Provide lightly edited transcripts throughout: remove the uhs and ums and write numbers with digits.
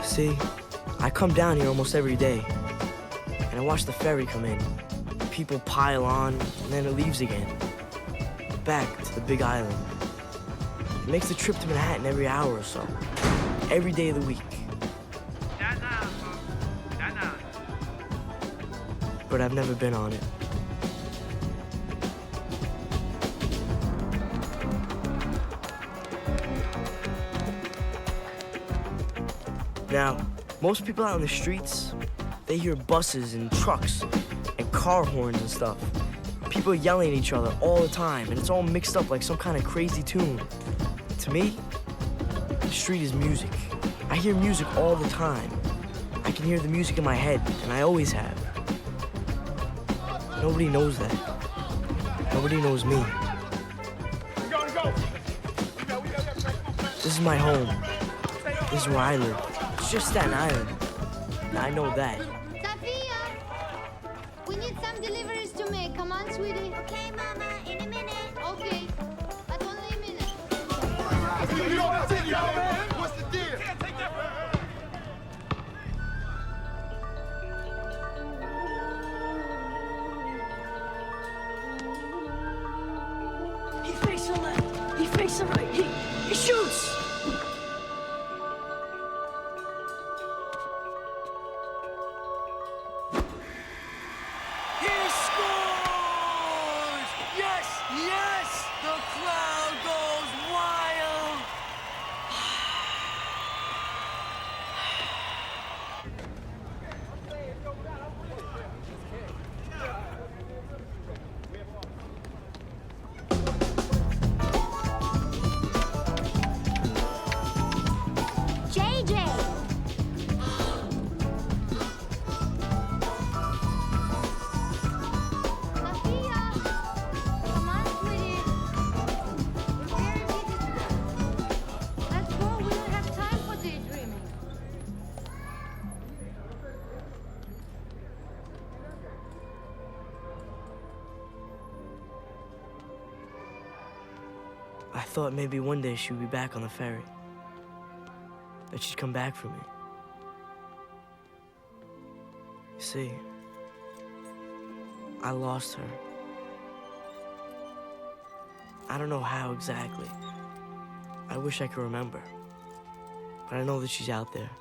See, I come down here almost every day, and I watch the ferry come in. People pile on, and then it leaves again. Back to the Big Island. It makes the trip to Manhattan every hour or so. Every day of the week. But I've never been on it. Now, most people out on the streets, they hear buses and trucks and car horns and stuff. People yelling at each other all the time, and it's all mixed up like some kind of crazy tune. To me, the street is music. I hear music all the time. I can hear the music in my head, and I always have. Nobody knows that. Nobody knows me. This is my home. This is where I live. It's just Staten Island. I know that. Sophia! We need some deliveries to make. Come on, sweetie. Okay, Mama, in a minute. Okay, but only a minute. What's the deal? He fakes the left. He fakes the right. He shoots. He scores! Yes, yes! The crowd goes wild. JJ! Sophia! Come on, sweetie. We're very busy today. Let's go. We don't have time for daydreaming. I thought maybe one day she would be back on the ferry. That she'd come back for me. You see, I lost her. I don't know how exactly. I wish I could remember. But I know that she's out there.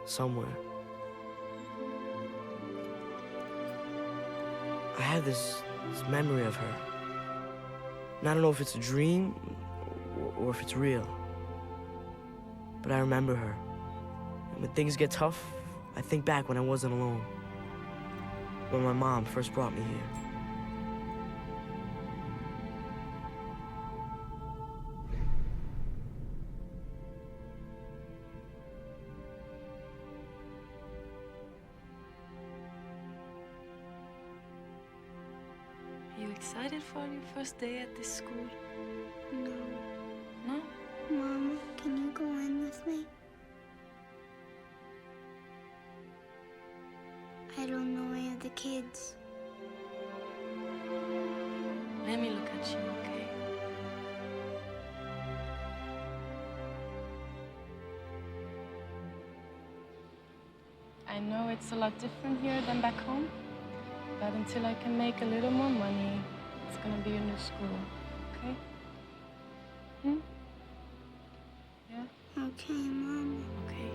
Somewhere. I had this memory of her. And I don't know if it's a dream or if it's real. But I remember her. And when things get tough, I think back when I wasn't alone. When my mom first brought me here. Are you excited for your first day at this school? No. No? Mom, can you go in with me? I don't know any of the kids. Let me look at you, okay? I know it's a lot different here than back home, but until I can make a little more money, it's gonna be a new school, okay? Hmm? Yeah? Okay, Mom. Okay.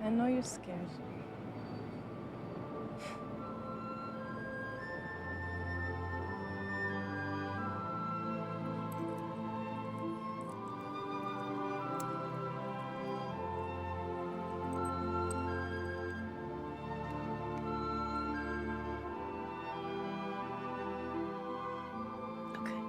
I know you're scared. Okay.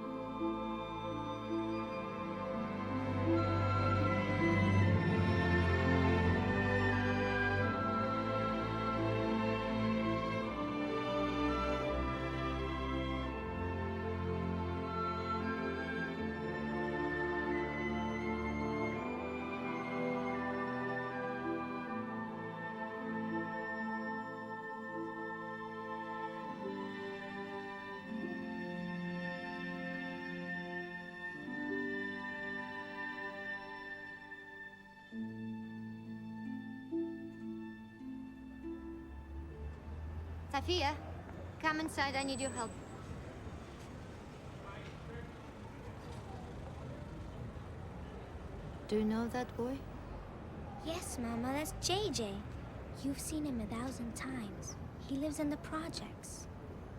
Sophia, come inside. I need your help. Do you know that boy? Yes, Mama, that's JJ. You've seen him 1,000 times. He lives in the projects.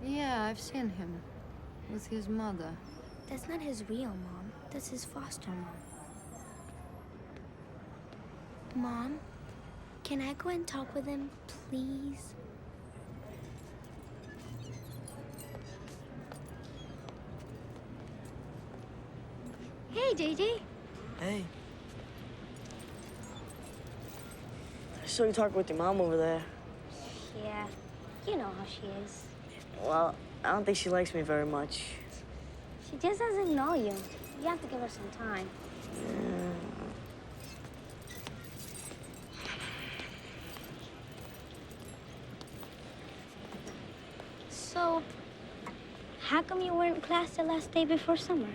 Yeah, I've seen him. With his mother. That's not his real mom. That's his foster mom. Mom, can I go and talk with him, please? Hey, JJ. Hey. I saw you talking with your mom over there. Yeah, you know how she is. Well, I don't think she likes me very much. She just doesn't know you. You have to give her some time. So, how come you weren't in class the last day before summer?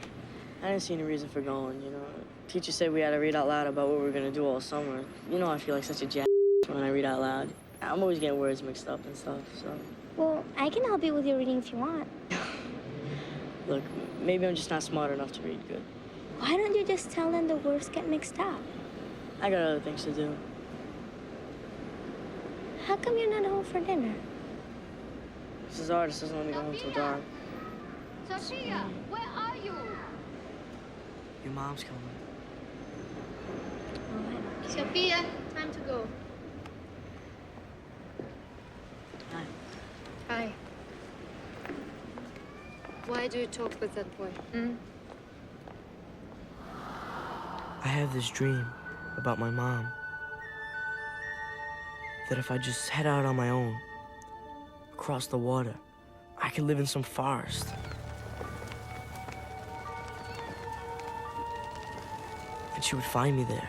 I didn't see any reason for going, you know. Teacher said we had to read out loud about what we were gonna do all summer. You know I feel like such a jack when I read out loud. I'm always getting words mixed up and stuff, so. Well, I can help you with your reading if you want. Look, maybe I'm just not smart enough to read good. Why don't you just tell them the words get mixed up? I got other things to do. How come you're not home for dinner? Mrs. Artist doesn't let me go home till dark. Sophia, where are you? Your mom's coming. Sophia, time to go. Hi. Hi. Why do you talk with that boy? I have this dream about my mom. That if I just head out on my own, across the water, I could live in some forest. And she would find me there.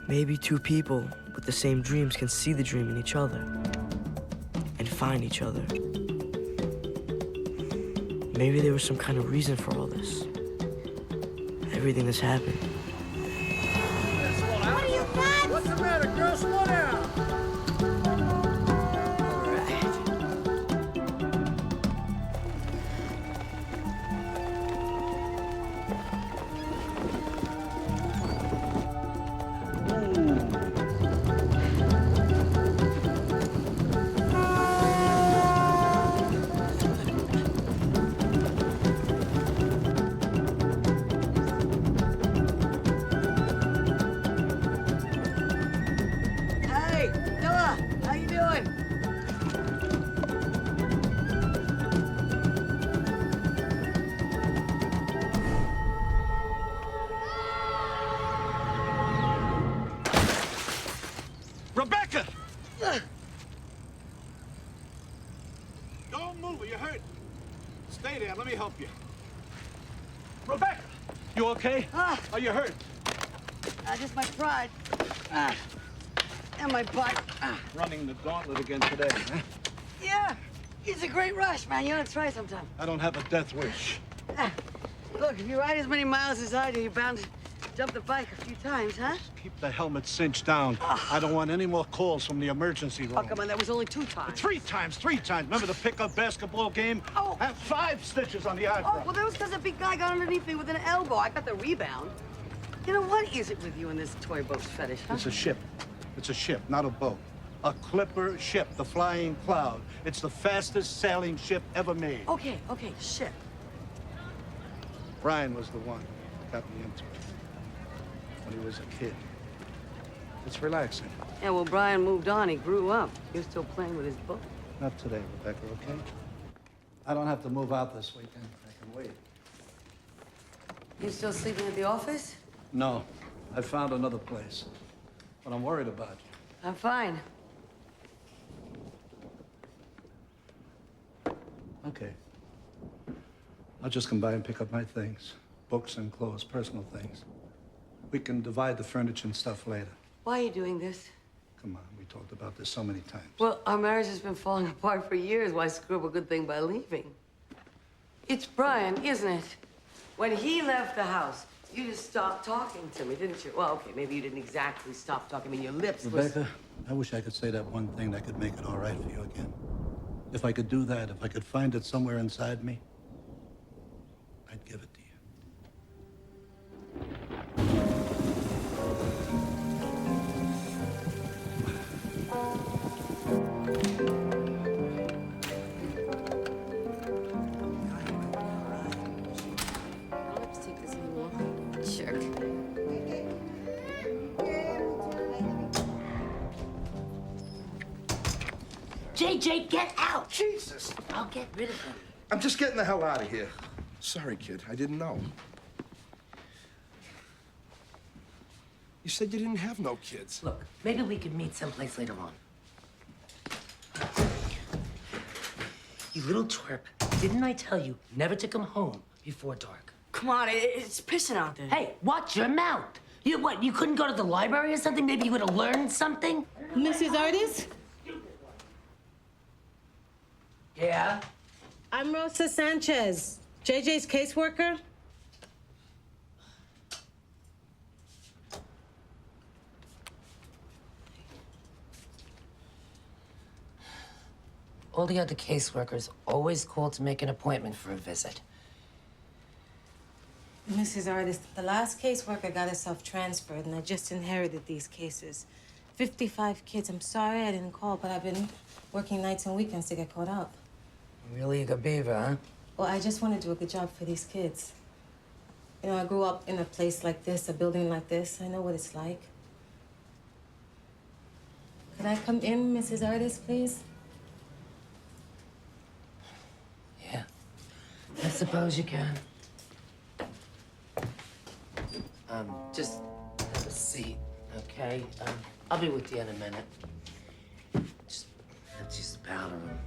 Maybe two people with the same dreams can see the dream in each other and find each other. Maybe there was some kind of reason for all this. Everything that's happened. What are you nuts? What's the matter, girl? Slow down. All right. Hey, Noah, how you doing? Rebecca! Don't move, you're hurt. Stay there, let me help you. Rebecca! You okay? Are you hurt? Just my pride. And my butt. Running the gauntlet again today, huh? Yeah, it's a great rush, man. You ought to try sometime. I don't have a death wish. Look, if you ride as many miles as I do, you're bound to jump the bike a few times, huh? Keep the helmet cinched down. I don't want any more calls from the emergency room. Oh, come on, that was only 2 times. Three times. Remember the pickup basketball game? Oh. I have 5 stitches on the Oh, eyebrow. well, that was because a big guy got underneath me with an elbow. I got the rebound. You know, what is it with you and this toy boat fetish, huh? It's a ship. It's a ship, not a boat. A clipper ship, the Flying Cloud. It's the fastest sailing ship ever made. Okay, shit. Brian was the one who got me into it when he was a kid. It's relaxing. Yeah, well, Brian moved on. He grew up. You're still playing with his boat. Not today, Rebecca, okay? I don't have to move out this weekend. I can wait. You still sleeping at the office? No, I found another place. But I'm worried about you. I'm fine. Okay. I'll just come by and pick up my things. Books and clothes, personal things. We can divide the furniture and stuff later. Why are you doing this? Come on, We talked about this so many times. Well, our marriage has been falling apart for years. Why screw up a good thing by leaving? It's Brian, isn't it? When he left the house, you just stopped talking to me, didn't you? Well, okay, maybe you didn't exactly stop talking. I mean, your lips was... Rebecca, I wish I could say that one thing that could make it all right for you again. If I could do that, if I could find it somewhere inside me, I'd give it to you. Let's take this anymore. Jerk. JJ, get out! Jesus. I'll get rid of him. I'm just getting the hell out of here. Sorry, kid. I didn't know. You said you didn't have no kids. Look, maybe we could meet someplace later on. You little twerp. Didn't I tell you never to come home before dark? Come on, it's pissing out there. Hey, watch your mouth. You what, you couldn't go to the library or something? Maybe you would have learned something? Mrs. Artis? Yeah? I'm Rosa Sanchez, JJ's caseworker. All the other caseworkers always call to make an appointment for a visit. Mrs. Artis, the last caseworker got herself transferred, and I just inherited these cases. 55 kids. I'm sorry I didn't call, but I've been working nights and weekends to get caught up. Really a good beaver, huh? Well, I just want to do a good job for these kids. You know, I grew up in a place like this, a building like this. I know what it's like. Could I come in, Mrs. Artis, please? Yeah. I suppose you can. Just have a seat, okay? I'll be with you in a minute. Just let's use the powder room.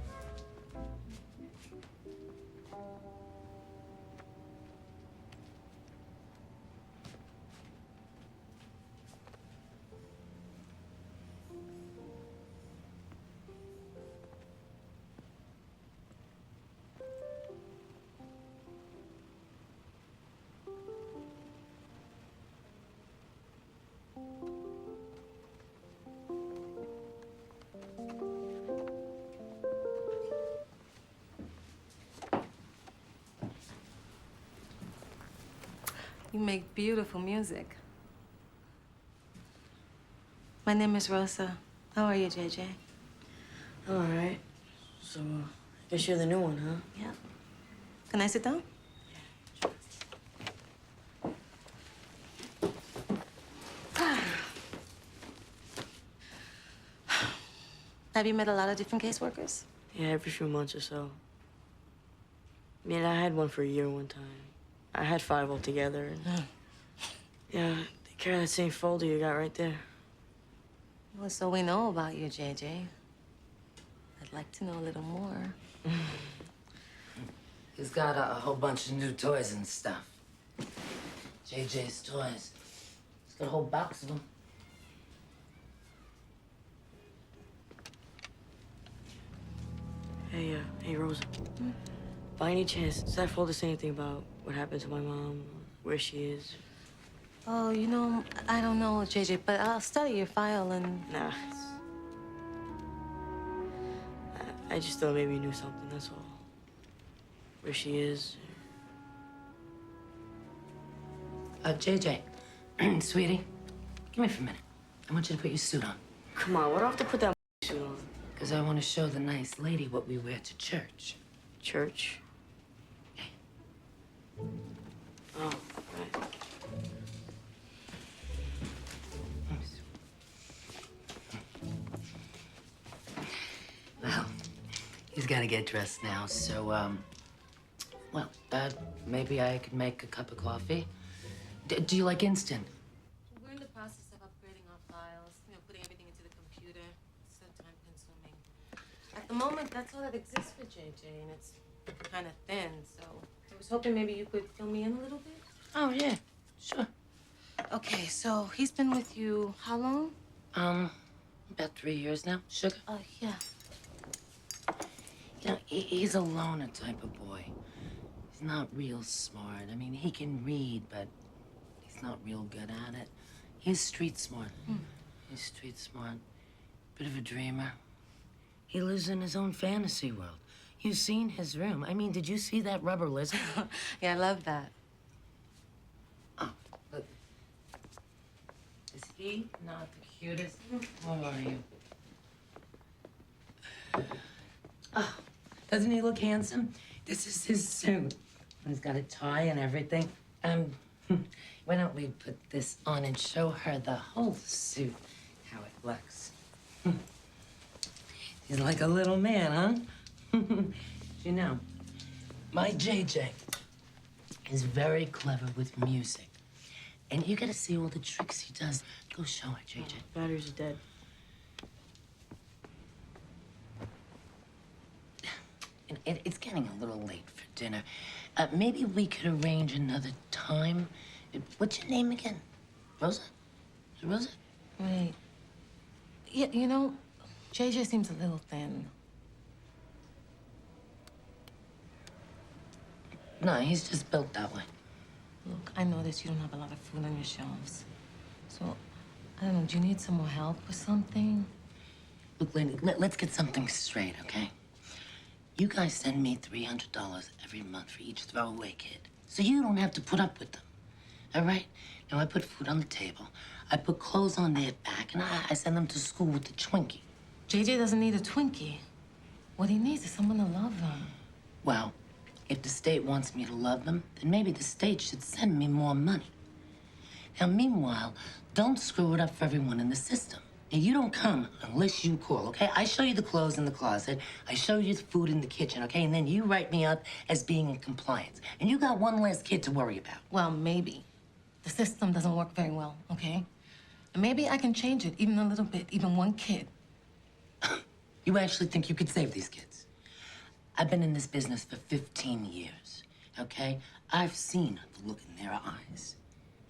You make beautiful music. My name is Rosa. How are you, JJ? All right. So, guess you're the new one, huh? Yeah. Can I sit down? Have you met a lot of different caseworkers? Yeah, every few months or so. I mean, I had one for a year one time. I had 5 altogether. And yeah, they carry that same folder you got right there. Well, so we know about you, JJ. I'd like to know a little more. He's got a whole bunch of new toys and stuff. JJ's toys. He's got a whole box of them. Hey, Rosa. By any chance, does that folder say anything about what happened to my mom, where she is? Oh, you know, I don't know, JJ, but I'll study your file and... Nah. I just thought maybe you knew something, that's all. Where she is. JJ, sweetie, come here for a minute. I want you to put your suit on. Come on, why do I have to put that suit on? Because I want to show the nice lady what we wear to church. Church? Oh, right. Well, he's got to get dressed now, so, well, maybe I could make a cup of coffee. Do you like instant? We're in the process of upgrading our files, you know, putting everything into the computer. It's so time-consuming. At the moment, that's all that exists for JJ, and it's kind of thin, so I was hoping maybe you could fill me in a little bit. Oh, yeah, sure. Okay, so he's been with you how long? About 3 years now, sugar. Yeah. You know, he's a loner type of boy. He's not real smart. I mean, he can read, but he's not real good at it. He's street smart. He's street smart. Bit of a dreamer. He lives in his own fantasy world. You've seen his room. I mean, did you see that rubber lizard? Yeah, I love that. Oh, look. Is he not the cutest? Where are you? Oh, doesn't he look handsome? This is his suit. He's got a tie and everything. Why don't we put this on and show her the whole suit, how it looks? He's like a little man, huh? You know, my JJ is very clever with music. And you gotta see all the tricks he does. Go show her, JJ. Batteries are dead. And it's getting a little late for dinner. Maybe we could arrange another time. What's your name again? Rosa? Is it Rosa? Wait. Yeah, you know, JJ seems a little thin. No, he's just built that way. Look, I noticed you don't have a lot of food on your shelves. So, I don't know, do you need some more help with something? Look, lady, let's get something straight, okay? You guys send me $300 every month for each throwaway kid, so you don't have to put up with them, all right? Now, I put food on the table, I put clothes on their back, and I send them to school with the Twinkie. JJ doesn't need a Twinkie. What he needs is someone to love him. Well, if the state wants me to love them, then maybe the state should send me more money. Now, meanwhile, don't screw it up for everyone in the system. And you don't come unless you call, okay? I show you the clothes in the closet. I show you the food in the kitchen, okay? And then you write me up as being in compliance. And you got one less kid to worry about. Well, maybe. The system doesn't work very well, okay? And maybe I can change it even a little bit, even one kid. You actually think you could save these kids? I've been in this business for 15 years, okay? I've seen the look in their eyes.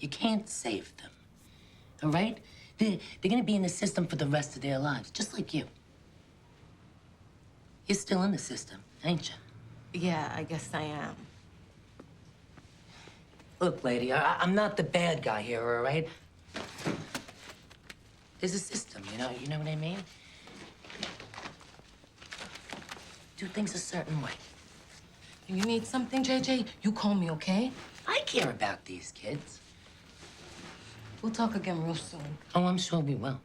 You can't save them, all right? They're gonna be in the system for the rest of their lives, just like you. You're still in the system, ain't you? Yeah, I guess I am. Look, lady, I'm not the bad guy here, all right? There's a system, you know what I mean? Do things a certain way. If you need something, JJ, you call me, okay? I care about these kids. We'll talk again real soon. Oh, I'm sure we will.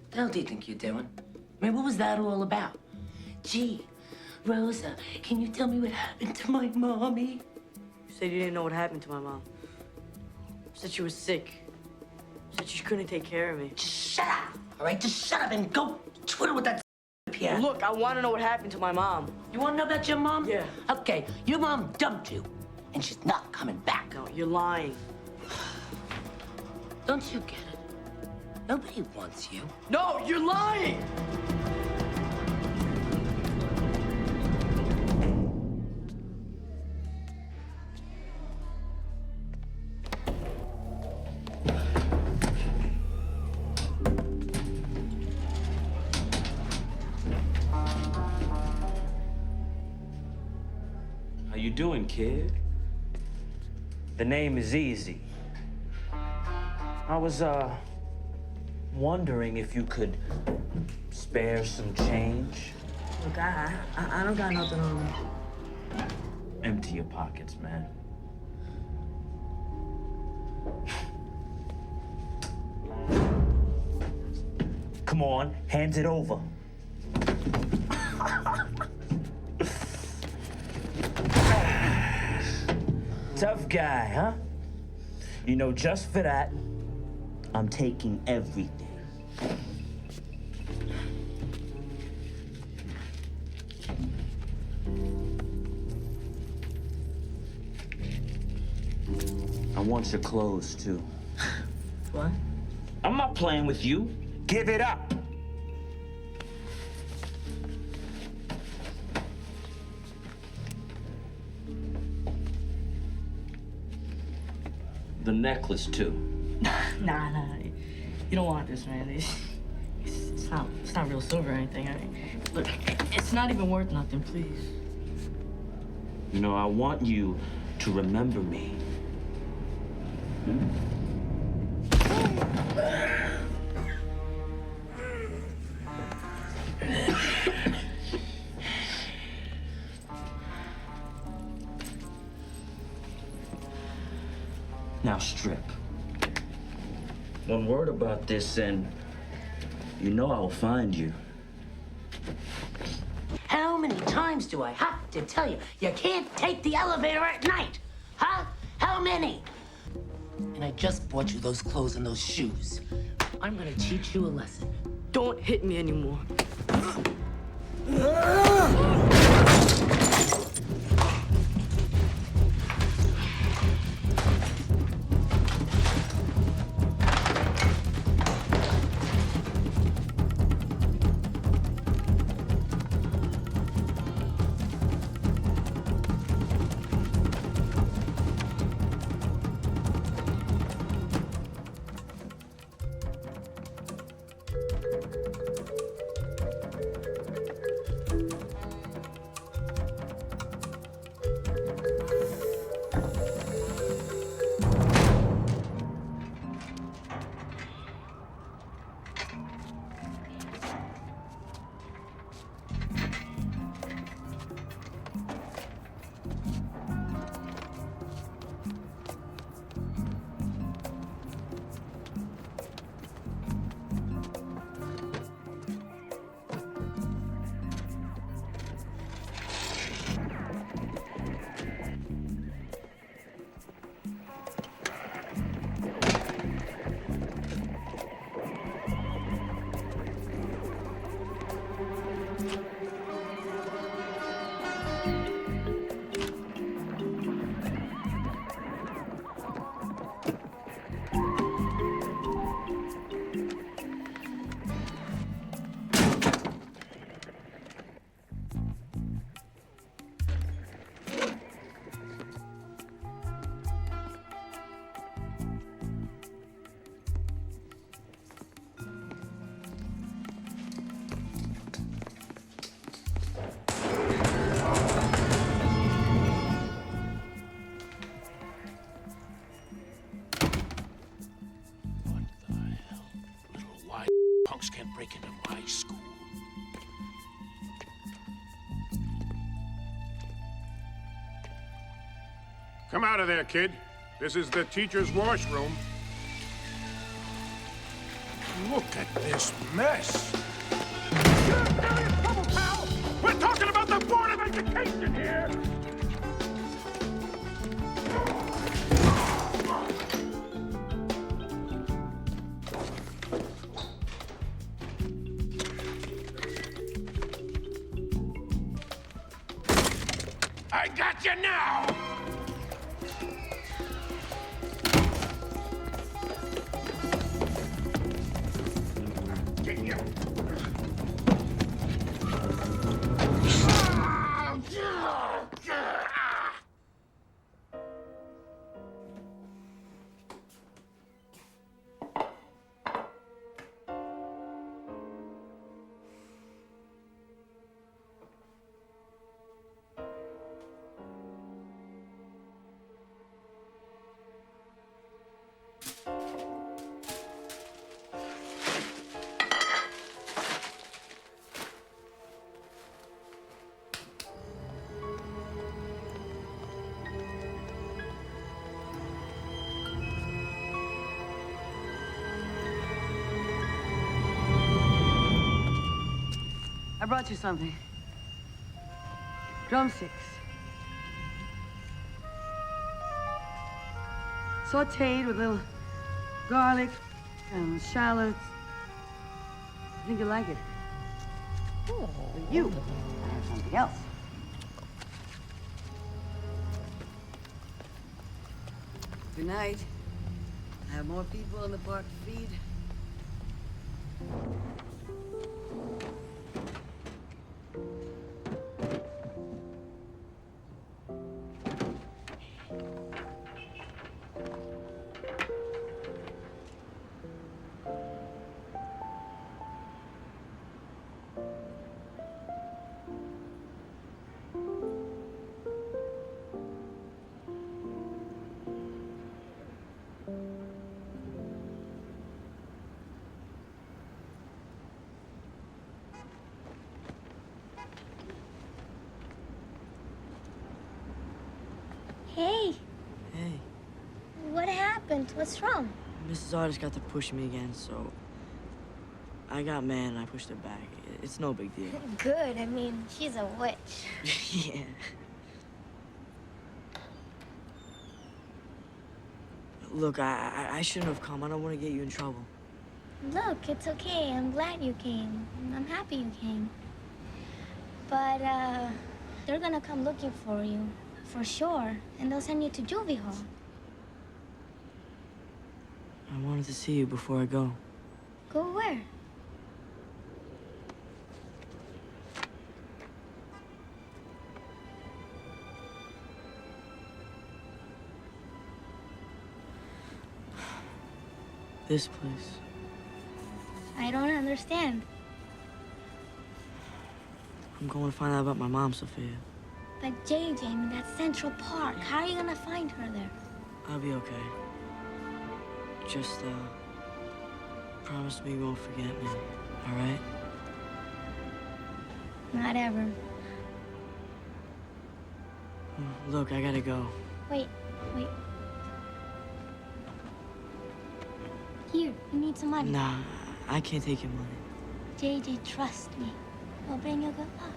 What the hell do you think you're doing? I mean, what was that all about? Gee, Rosa, can you tell me what happened to my mommy? You said you didn't know what happened to my mom. You said she was sick. You said she couldn't take care of me. Just shut up, all right? Just shut up and go twiddle with that Pierre. Look, I want to know what happened to my mom. You want to know about your mom? Yeah. Okay, your mom dumped you, and she's not coming back. No, you're lying. Don't you get it? Nobody wants you. No, you're lying! How you doing, kid? The name is Easy. I was, wondering if you could spare some change. Look, I don't got nothing on me. Empty your pockets, man. Come on, hand it over. Tough guy, huh? You know, just for that, I'm taking everything. I want your clothes, too. playing with you. Give it up. The necklace, too. Nah. You don't want this, man. It's not real silver or anything. I mean, look, it's not even worth nothing, please. You know, I want you to remember me. Now strip. One word about this and you know I will find you. How many times do I have to tell you, you can't take the elevator at night? Huh? How many? And I just bought you those clothes and those shoes. I'm gonna teach you a lesson. Don't hit me anymore. Can't break into my school. Come out of there, kid. This is the teacher's washroom. Look at this mess. You're in serious trouble, pal! We're talking about the Board of Education here! I got you now! Get you! I brought you something. Drumsticks. Sauteed with a little garlic and shallots. I think you like it. But you, I have something else. Good night. I have more people in the park to feed. Hey, Hey, what happened? What's wrong? Mrs. Artist got to push me again, so I got mad and I pushed her back. It's no big deal. Good. I mean, she's a witch. Yeah. Look, I shouldn't have come. I don't want to get you in trouble. Look, it's okay. I'm glad you came. I'm happy you came. But, they're gonna come looking for you. For sure. And they'll send you to juvie hall. I wanted to see you before I go. Go where? This place. I don't understand. I'm going to find out about my mom, Sophia. But JJ, I mean, that's Central Park. How are you gonna find her there? I'll be okay. Just, promise me you won't forget me, all right? Not ever. Look, I gotta go. Wait. Here, you need some money. Nah, I can't take your money. JJ, trust me. It'll bring you good luck.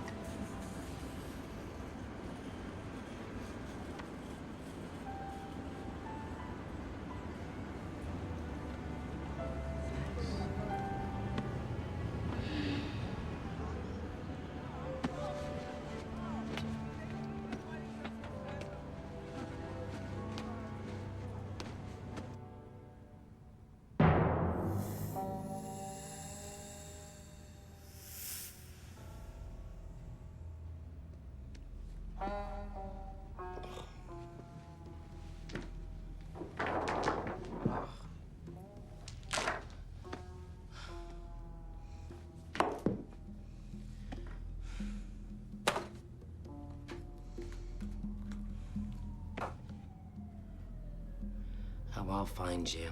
I'll find you.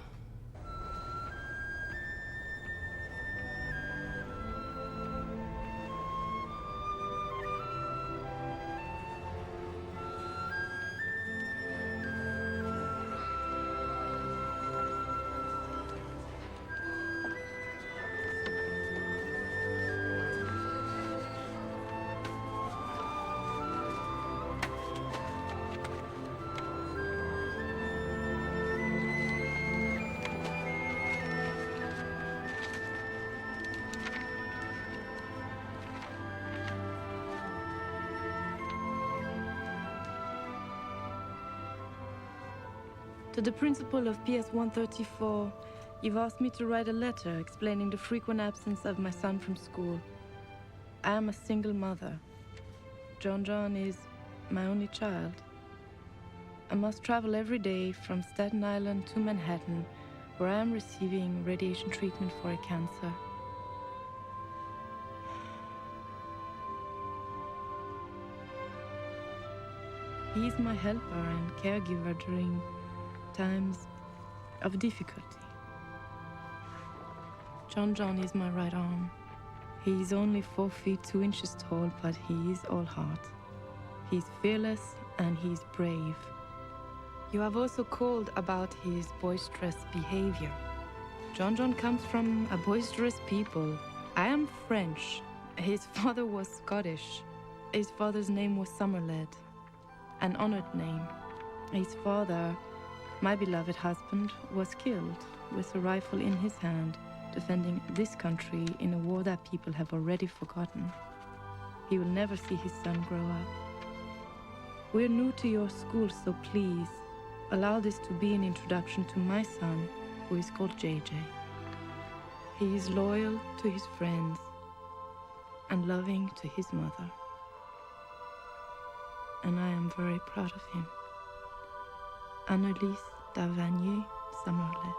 To the principal of PS 134, you've asked me to write a letter explaining the frequent absence of my son from school. I am a single mother. John is my only child. I must travel every day from Staten Island to Manhattan, where I am receiving radiation treatment for a cancer. He is my helper and caregiver during times of difficulty. John is my right arm. He is only 4 feet 2 inches tall, but he is all heart. He's fearless and he's brave. You have also called about his boisterous behavior. John comes from a boisterous people. I am French. His father was Scottish. His father's name was Summerled, an honored name. His father, my beloved husband, was killed with a rifle in his hand, defending this country in a war that people have already forgotten. He will never see his son grow up. We're new to your school, so please, allow this to be an introduction to my son, who is called JJ. He is loyal to his friends and loving to his mother. And I am very proud of him. Anneliese Davanier Summerlet.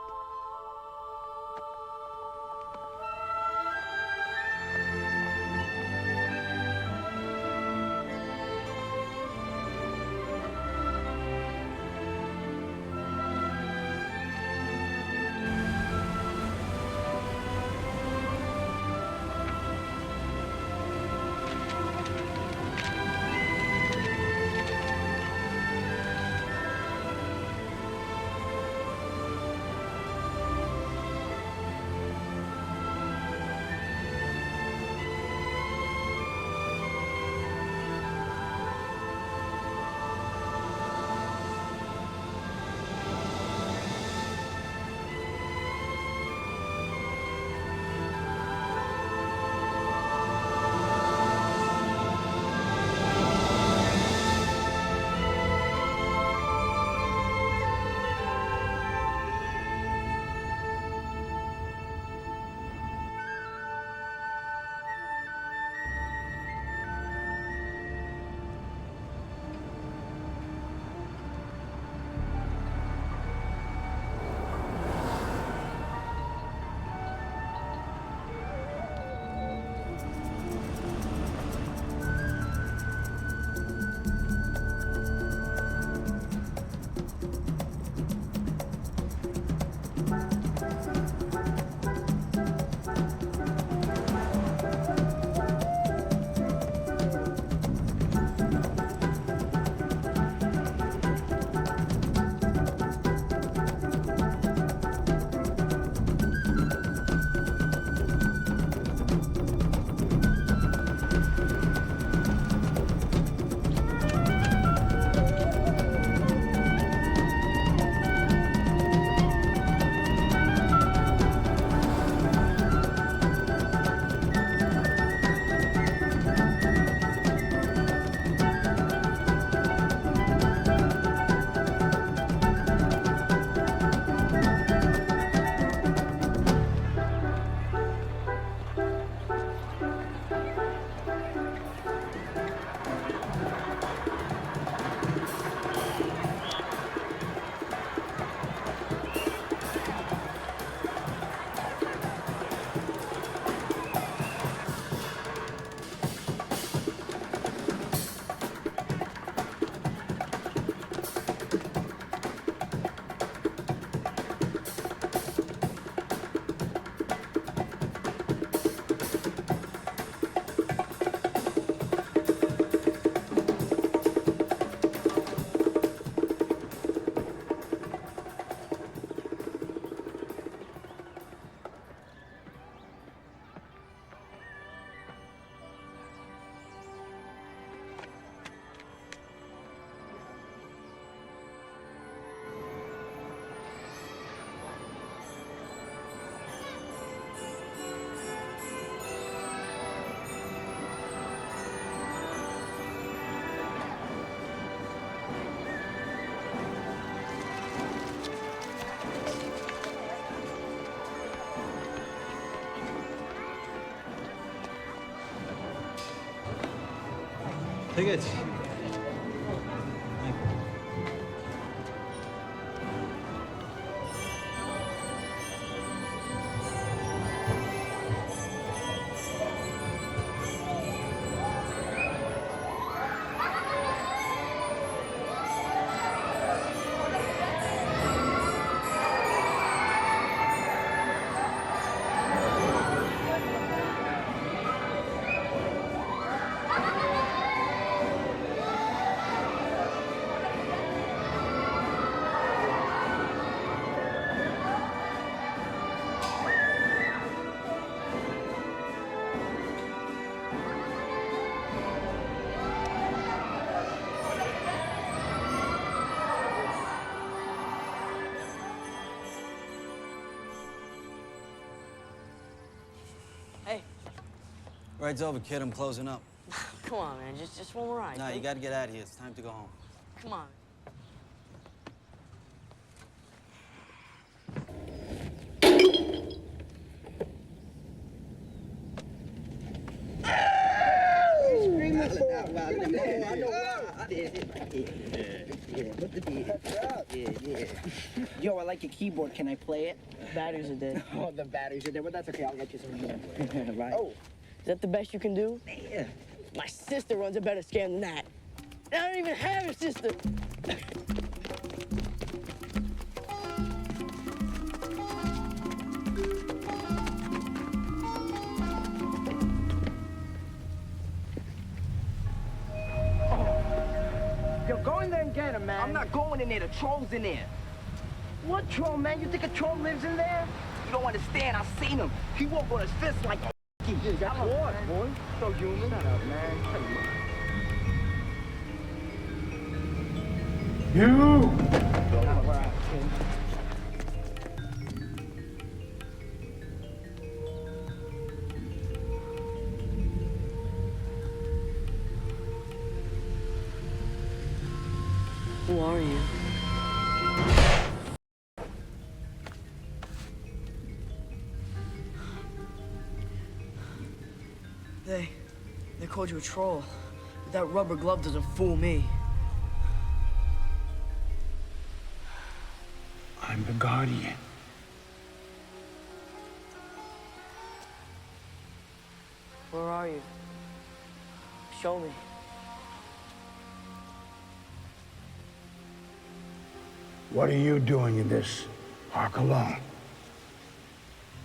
Tickets. Ride's over, kid. I'm closing up. Come on, man. Just one more ride. Nah, you gotta get out of here. It's time to go home. Come on. Yo, I like your keyboard. Can I play it? Batteries are dead. Oh, the batteries are there, but that's okay. I'll get you some more. Right. Oh, Is that the best you can do? yeah. My sister runs a better scam than that. I don't even have a sister. Yo, go in there and get him, man. I'm not going in there. The troll's in there. What troll, man? You think a troll lives in there? You don't understand. I've seen him. He won't go to his fist like a dude. That's what, boy. So human. Shut up, man. You! Now we're out, kid. Who are you? They called you a troll. But that rubber glove doesn't fool me. I'm the Guardian. Where are you? Show me. What are you doing in this park alone?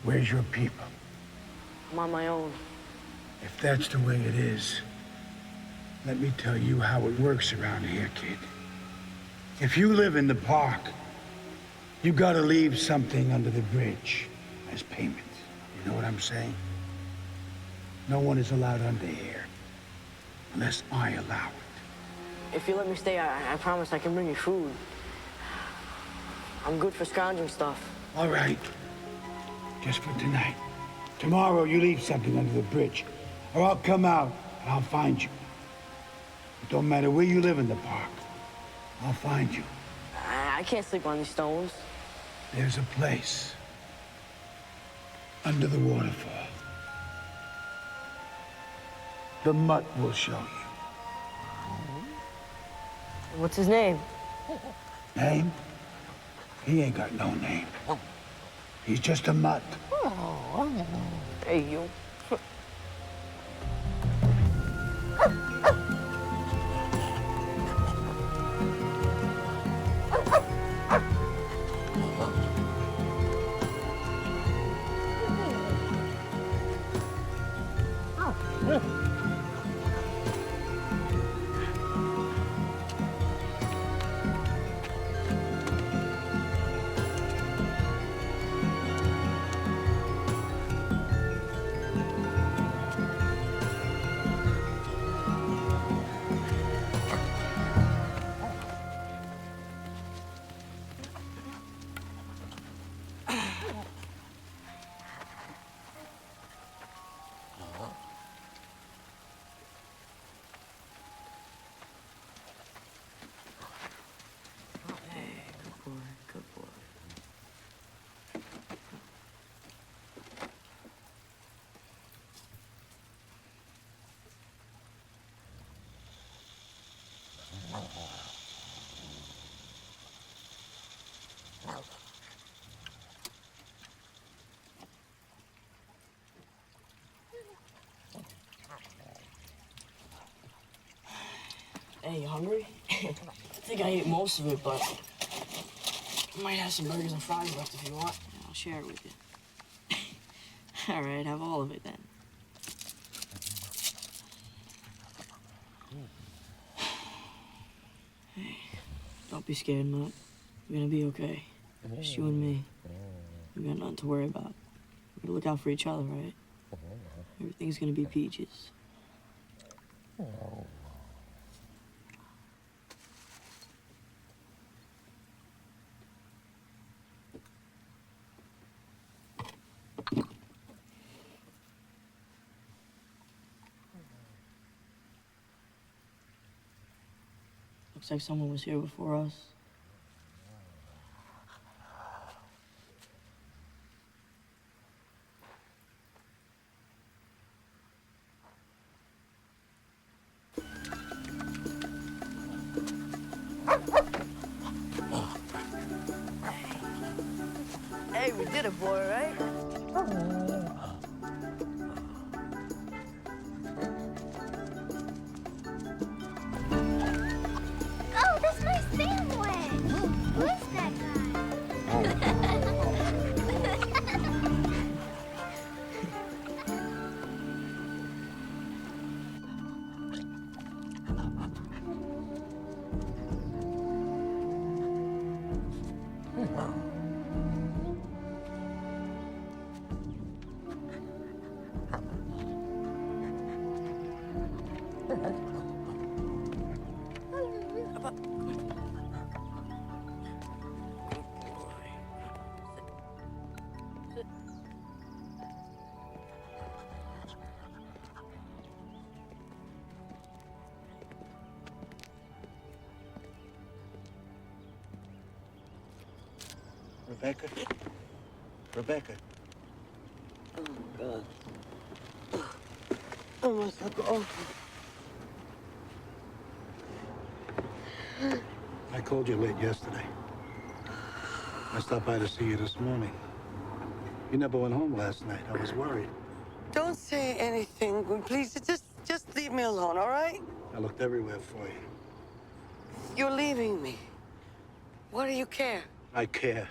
Where's your people? I'm on my own. If that's the way it is, let me tell you how it works around here, kid. If you live in the park, you gotta leave something under the bridge as payment. You know what I'm saying? No one is allowed under here unless I allow it. If you let me stay, I promise I can bring you food. I'm good for scrounging stuff. All right. Just for tonight. Tomorrow you leave something under the bridge, or I'll come out and I'll find you. It don't matter where you live in the park. I'll find you. I can't sleep on these stones. There's a place under the waterfall. The mutt will show you. What's his name? Name? He ain't got no name. He's just a mutt. Hey, you. Hey, you hungry? I think I ate most of it, but I might have some burgers and fries left if you want. Yeah, I'll share it with you. All right, have all of it then. Hey, don't be scared, Mutt. We're gonna be okay. Just you and me. We got nothing to worry about. We're gonna look out for each other, right? Everything's gonna be peaches. Looks like someone was here before us. Hey, we did it, boy, right? Oh, that's my sandwich. Who is that guy? Rebecca? Rebecca? Oh, God. I must have gone. I called you late yesterday. I stopped by to see you this morning. You never went home last night. I was worried. Don't say anything, please. Just leave me alone, all right? I looked everywhere for you. You're leaving me. What do you care? I care.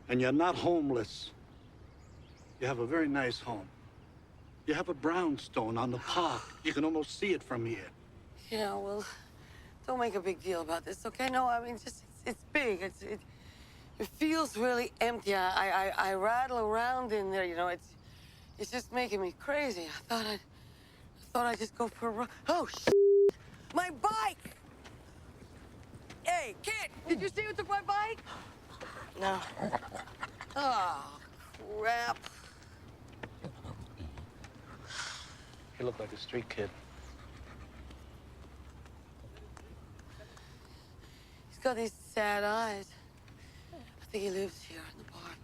And you're not homeless. You have a very nice home. You have a brownstone on the park. You can almost see it from here. Yeah, well, don't make a big deal about this, okay? No, I mean, just it's big. It feels really empty. I rattle around in there, you know. It's just making me crazy. I thought I'd just go for a run. Oh, shit! My bike! Hey, kid, did you see who took my bike? No. Oh, crap. You look like a street kid. He's got these sad eyes. I think he lives here in the park.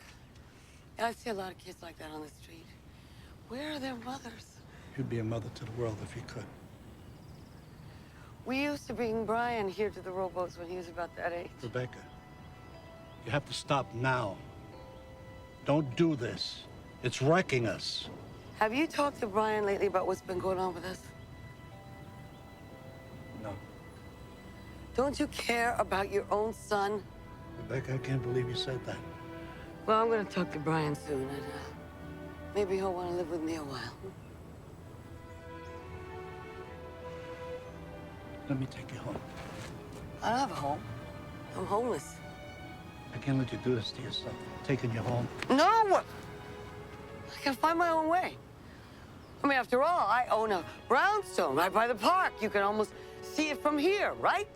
Yeah, I see a lot of kids like that on the street. Where are their mothers? You'd be a mother to the world if you could. We used to bring Brian here to the rowboats when he was about that age. Rebecca, you have to stop now. Don't do this. It's wrecking us. Have you talked to Brian lately about what's been going on with us? No. Don't you care about your own son? Rebecca, I can't believe you said that. Well, I'm going to talk to Brian soon, and maybe he'll want to live with me a while. Let me take you home. I don't have a home. I'm homeless. I can't let you do this to yourself. I'm taking you home. No! I can find my own way. I mean, after all, I own a brownstone right by the park. You can almost see it from here, right?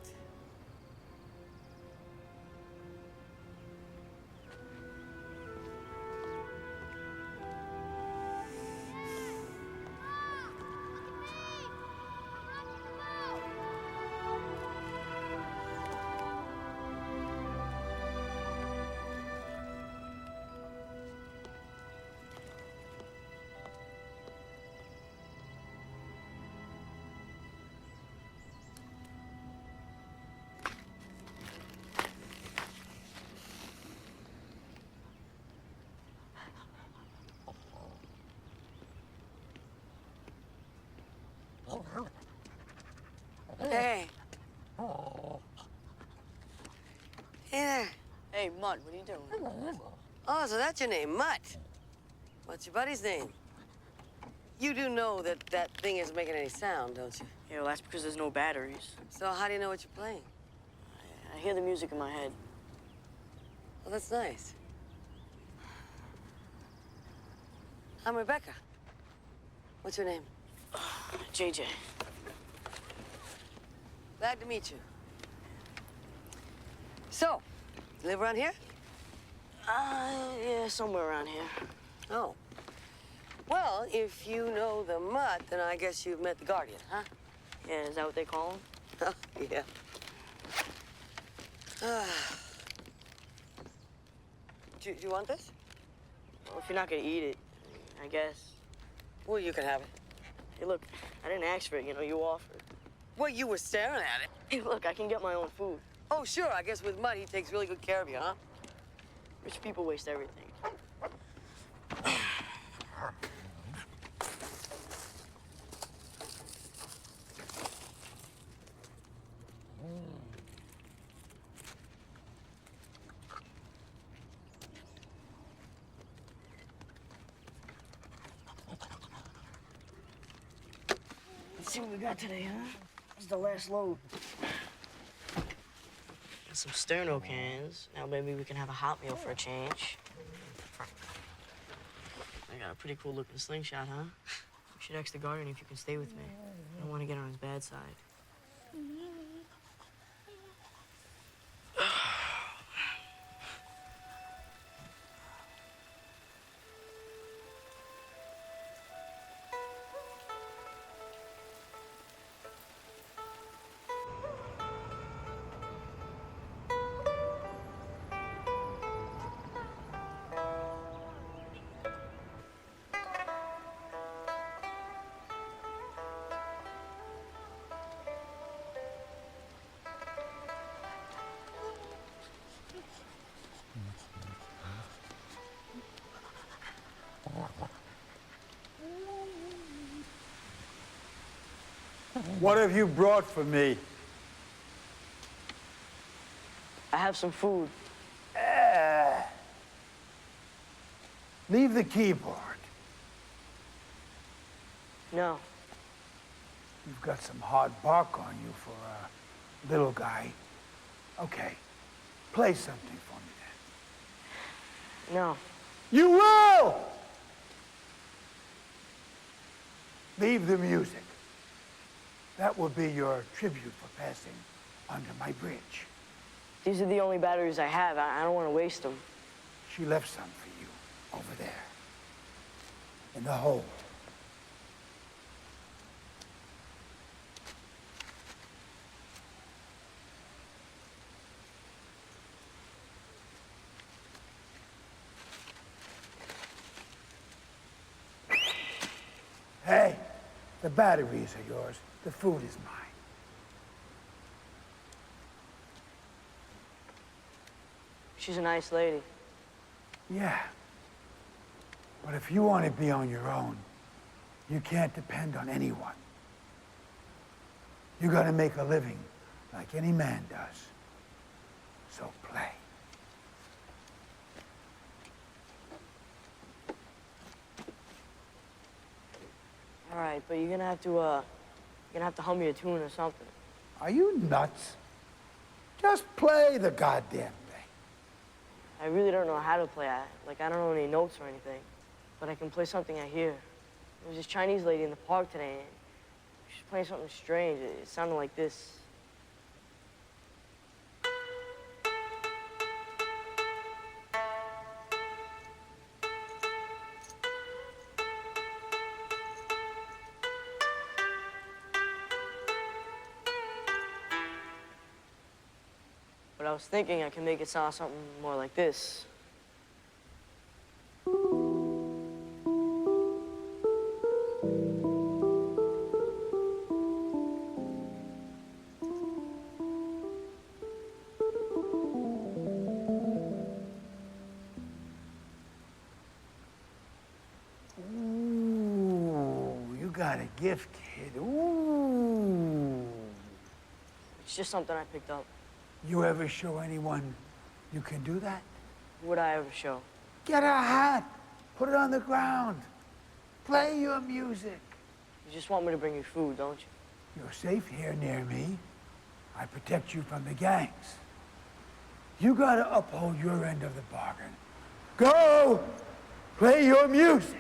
Hey. Hey there. Hey, Mutt, what are you doing? Oh, so that's your name, Mutt. What's your buddy's name? You do know that that thing isn't making any sound, don't you? Yeah, well, that's because there's no batteries. So how do you know what you're playing? I hear the music in my head. Well, that's nice. I'm Rebecca. What's your name? JJ. Glad to meet you. So, you live around here? Yeah, somewhere around here. Oh. Well, if you know the Mutt, then I guess you've met the Guardian, huh? Yeah, is that what they call him? Yeah. Do you want this? Well, if you're not gonna eat it, I guess. Well, you can have it. Hey, look, I didn't ask for it, you know, you offered. What, you were staring at it? Hey, look, I can get my own food. Oh, sure. I guess with Mud, he takes really good care of you, huh? Rich people waste everything. Let's see what we got today, huh? This is the last load. Got some Sterno cans. Now maybe we can have a hot meal for a change. I got a pretty cool looking slingshot, huh? We should ask the guardian if you can stay with me. I don't want to get on his bad side. What have you brought for me? I have some food. Leave the keyboard. No. You've got some hard bark on you for a little guy. Okay, play something for me then. No. You will! Leave the music. That will be your tribute for passing under my bridge. These are the only batteries I have. I don't want to waste them. She left some for you over there. In the hold. Hey, the batteries are yours. The food is mine. She's a nice lady. Yeah. But if you want to be on your own, you can't depend on anyone. You gotta make a living like any man does. So play. All right, but you're gonna have to hum me a tune or something. Are you nuts? Just play the goddamn thing. I really don't know how to play. I don't know any notes or anything, but I can play something I hear. There was this Chinese lady in the park today, and she was playing something strange. It sounded like this. But I was thinking I can make it sound something more like this. Ooh, you got a gift, kid. Ooh. It's just something I picked up. You ever show anyone you can do that? Would I ever show? Get a hat, put it on the ground, play your music. You just want me to bring you food, don't you? You're safe here near me. I protect you from the gangs. You gotta uphold your end of the bargain. Go! Play your music!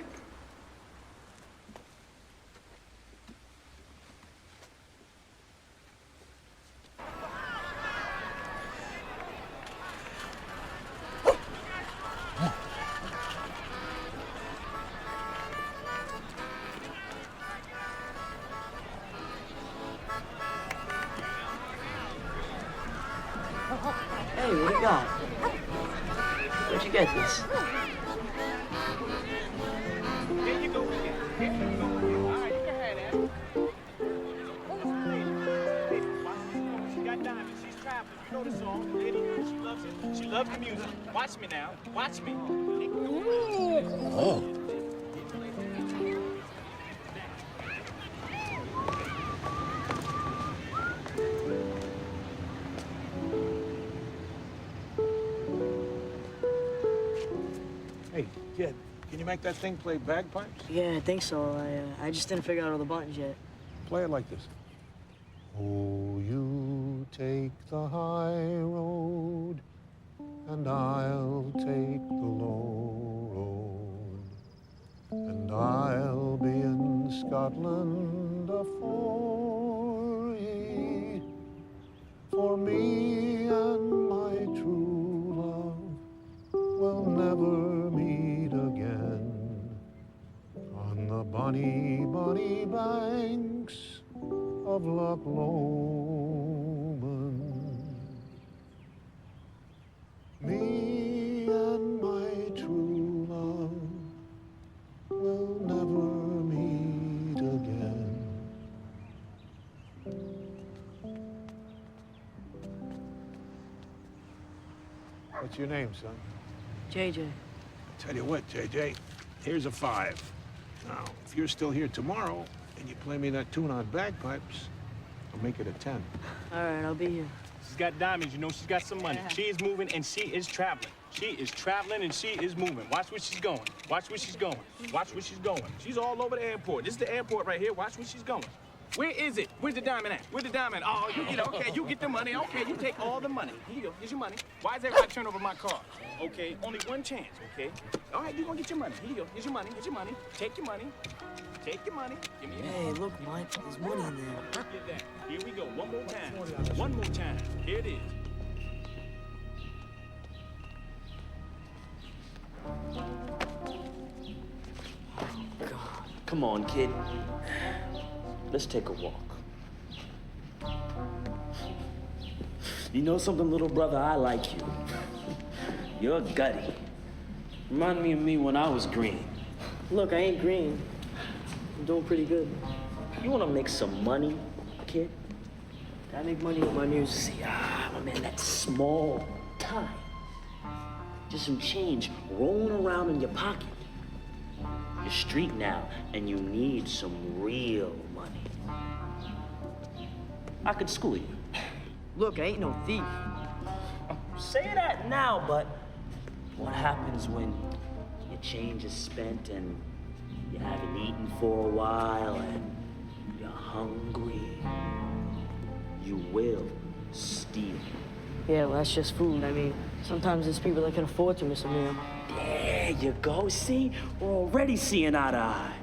Hey, what do you got? Where'd you get this? Here you go again. Here you go. All right, you can have that. know the song. The lady knows she loves it. She loves the music. Watch me now. Watch me. Oh. Hey, kid, can you make that thing play bagpipes? Yeah, I think so. I just didn't figure out all the buttons yet. Play it like this. Oh, you take the high road, and I'll take the low road, and I'll be in Scotland afore ye, for me and my true love will never meet again on the bonny, bonny banks of Loch Lomond. Me and my true love will never meet again. What's your name, son? JJ. Tell you what, JJ, here's a 5. Now, if you're still here tomorrow and you play me that tune on bagpipes, I'll make it a 10. All right, I'll be here. She's got diamonds, you know she's got some money. She is moving and she is traveling. She is traveling and she is moving. Watch where she's going. Watch where she's going. Watch where she's going. She's all over the airport. This is the airport right here. Watch where she's going. Where is it? Where's the diamond at? Where's the diamond? Oh, you get it. Okay, you get the money. Okay, you take all the money. Here you go. Here's your money. Why is everybody turning over my car? Okay, only one chance, okay? All right, you're gonna get your money. Here you go. Here's your money. Here's your money. Take your money. Take your money. Give me your money. Hey, look, Mike, there's money in there. Get that. Here we go. One more time. One more time. Here it is. God. Come on, kid. Let's take a walk. You know something, little brother? I like you. You're gutty. Remind me of me when I was green. Look, I ain't green. I'm doing pretty good. You wanna make some money, kid? I make money with my music. See, my man, that's small time. Just some change rolling around in your pocket. You're street now, and you need some real money. I could school you. Look, I ain't no thief. Say that now, but what happens when your change is spent and you haven't eaten for a while and you're hungry? You will steal. Yeah, well, that's just food. I mean, sometimes there's people that can afford to miss a meal. There you go. See, we're already seeing eye to eye.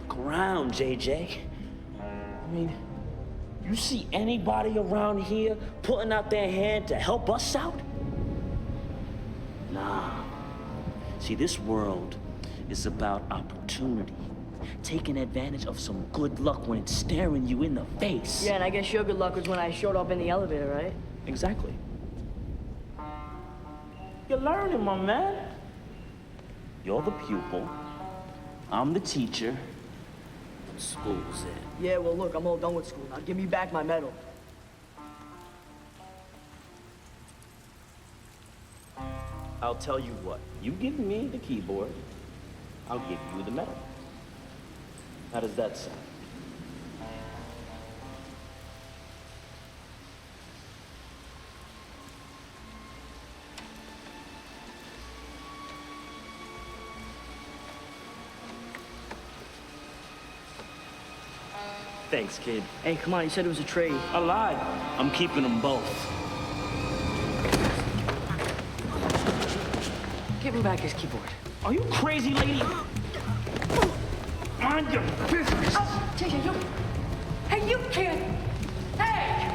Look around, JJ. I mean, you see anybody around here putting out their hand to help us out? Nah. See, this world is about opportunity. Taking advantage of some good luck when it's staring you in the face. Yeah, and I guess your good luck was when I showed up in the elevator, right? Exactly. You're learning, my man. You're the pupil. I'm the teacher. School's in. Yeah, well, look, I'm all done with school. Now give me back my medal. I'll tell you what. You give me the keyboard, I'll give you the medal. How does that sound? Thanks, kid. Hey, come on, you said it was a trade. I lied. I'm keeping them both. Give him back his keyboard. Are you crazy, lady? Mind your business. Oh, JJ, you. Hey, you kid. Hey!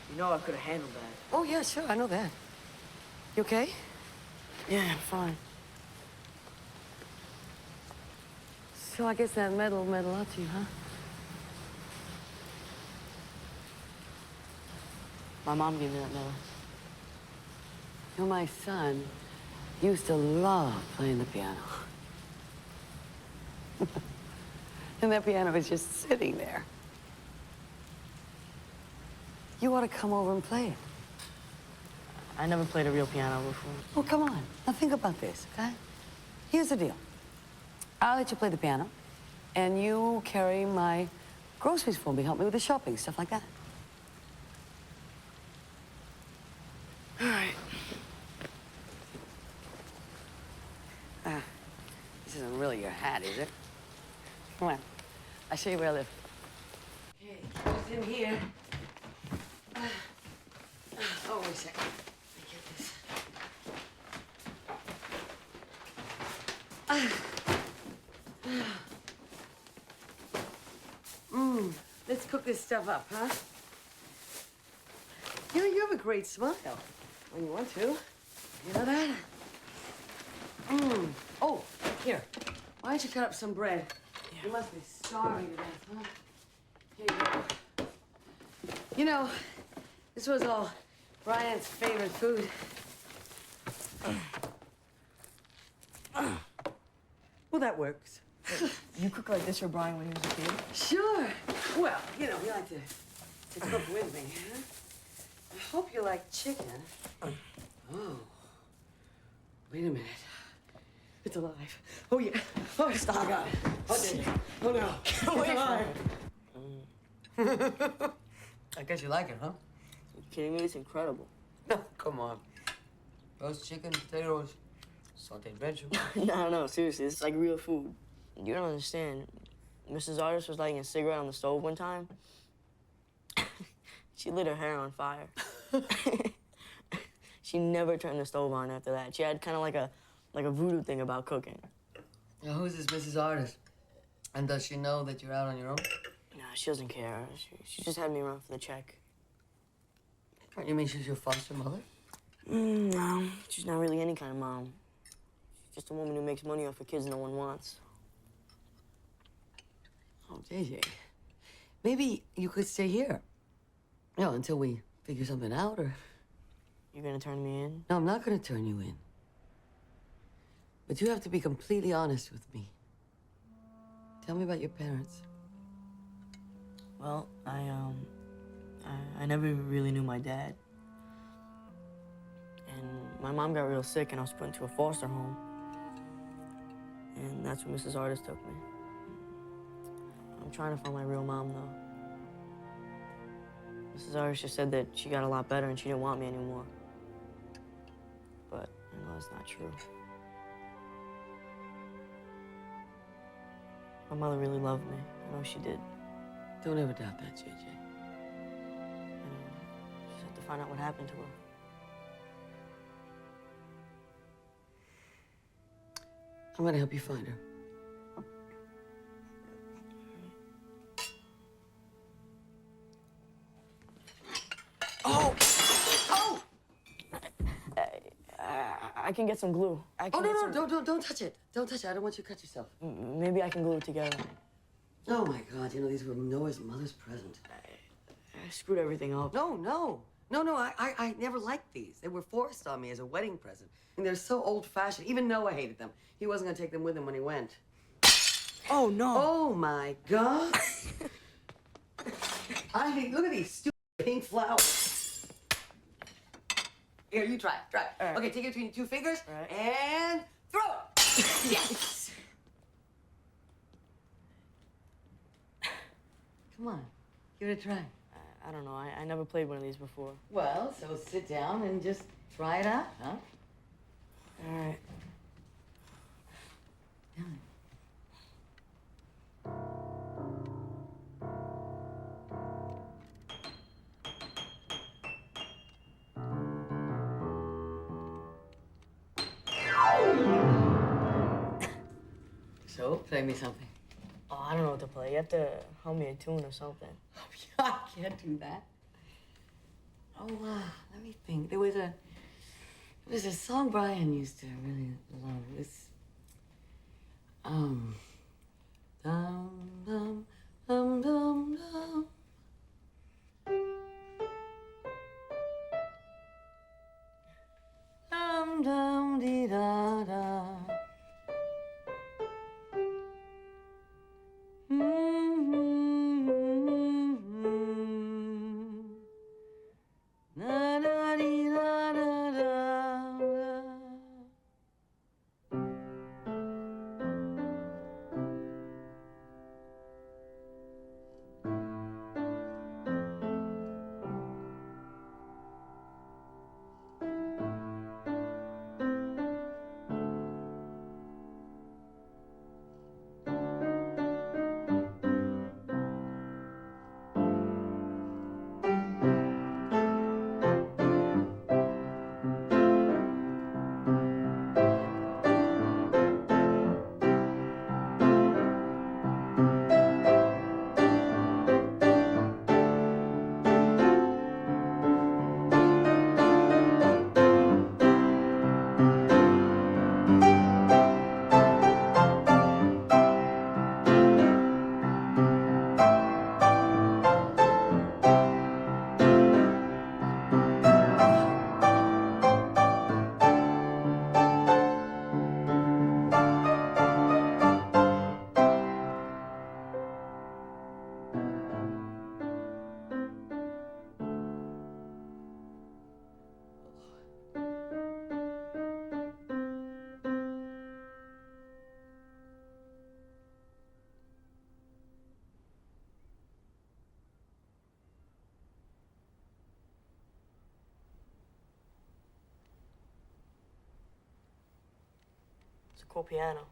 You know I could have handled that. Oh, yeah, sure, I know that. You okay? Yeah, I'm fine. So I guess that medal meant a lot to you, huh? My mom gave me that medal. You know, my son used to love playing the piano. And that piano was just sitting there. You ought to come over and play it. I never played a real piano before. Oh, come on. Now think about this, okay? Here's the deal. I'll let you play the piano, and you carry my groceries for me, help me with the shopping, stuff like that. All right. This isn't really your hat, is it? Come on. I'll show you where I live. Okay, it's in here. Oh, wait a second. Let me get this. Let's cook this stuff up, huh? You have a great smile when you want to. You know that? Oh, here. Why don't you cut up some bread? You must be starving to death, huh? Here you go. You know, this was all Brian's favorite food. Well, that works. You cook like this for Brian when he was a kid? Sure. Well, you know, we like to cook with me, huh? I hope you like chicken. Oh. Wait a minute. It's alive. Oh, yeah. Oh, stop. Oh, God. Oh, dear. Oh, no. It's alive. I guess you like it, huh? Are you kidding me? It's incredible. No, come on. Roast chicken, potatoes, sauteed vegetables. No, seriously, it's like real food. You don't understand. Mrs. Artist was lighting a cigarette on the stove one time. She lit her hair on fire. She never turned the stove on after that. She had kind of like a voodoo thing about cooking. Now, who's this Mrs. Artist? And does she know that you're out on your own? Nah, she doesn't care. She just had me run for the check. You mean she's your foster mother? No, she's not really any kind of mom. She's just a woman who makes money off of kids no one wants. Oh, JJ. Maybe you could stay here. You know, until we figure something out, or... You're gonna turn me in? No, I'm not gonna turn you in. But you have to be completely honest with me. Tell me about your parents. Well, I never really knew my dad. And my mom got real sick and I was put into a foster home. And that's when Mrs. Artist took me. I'm trying to find my real mom, though. Mrs. Artist just said that she got a lot better and she didn't want me anymore. But I know that's not true. My mother really loved me. I know she did. Don't ever doubt that, JJ. Just have to find out what happened to her. I'm gonna help you find her. Oh! Oh! I can get some glue. Oh, no, don't touch it. Don't touch it. I don't want you to cut yourself. Maybe I can glue it together. Oh, my God. You know, these were Noah's mother's present. I screwed everything up. No, I never liked these. They were forced on me as a wedding present. And they're so old-fashioned. Even Noah hated them. He wasn't gonna take them with him when he went. Oh, no. Oh, my God. I mean, look at these stupid pink flowers. Here, you try it. Right. Okay, take it between your two fingers Right. and throw it. Yes. Come on, give it a try. I don't know. I never played one of these before. Well, so sit down and just try it out, huh? All right. Yeah. So, play me something. Oh, I don't know what to play. You have to hum me a tune or something. I can't do that. Oh, let me think. There was a song Brian used to really love. It was, Dum, dum, dum, dum, dum. Dum, dum, dee, da, da. Na, na, dee, da, da, da, da. It's a cool piano.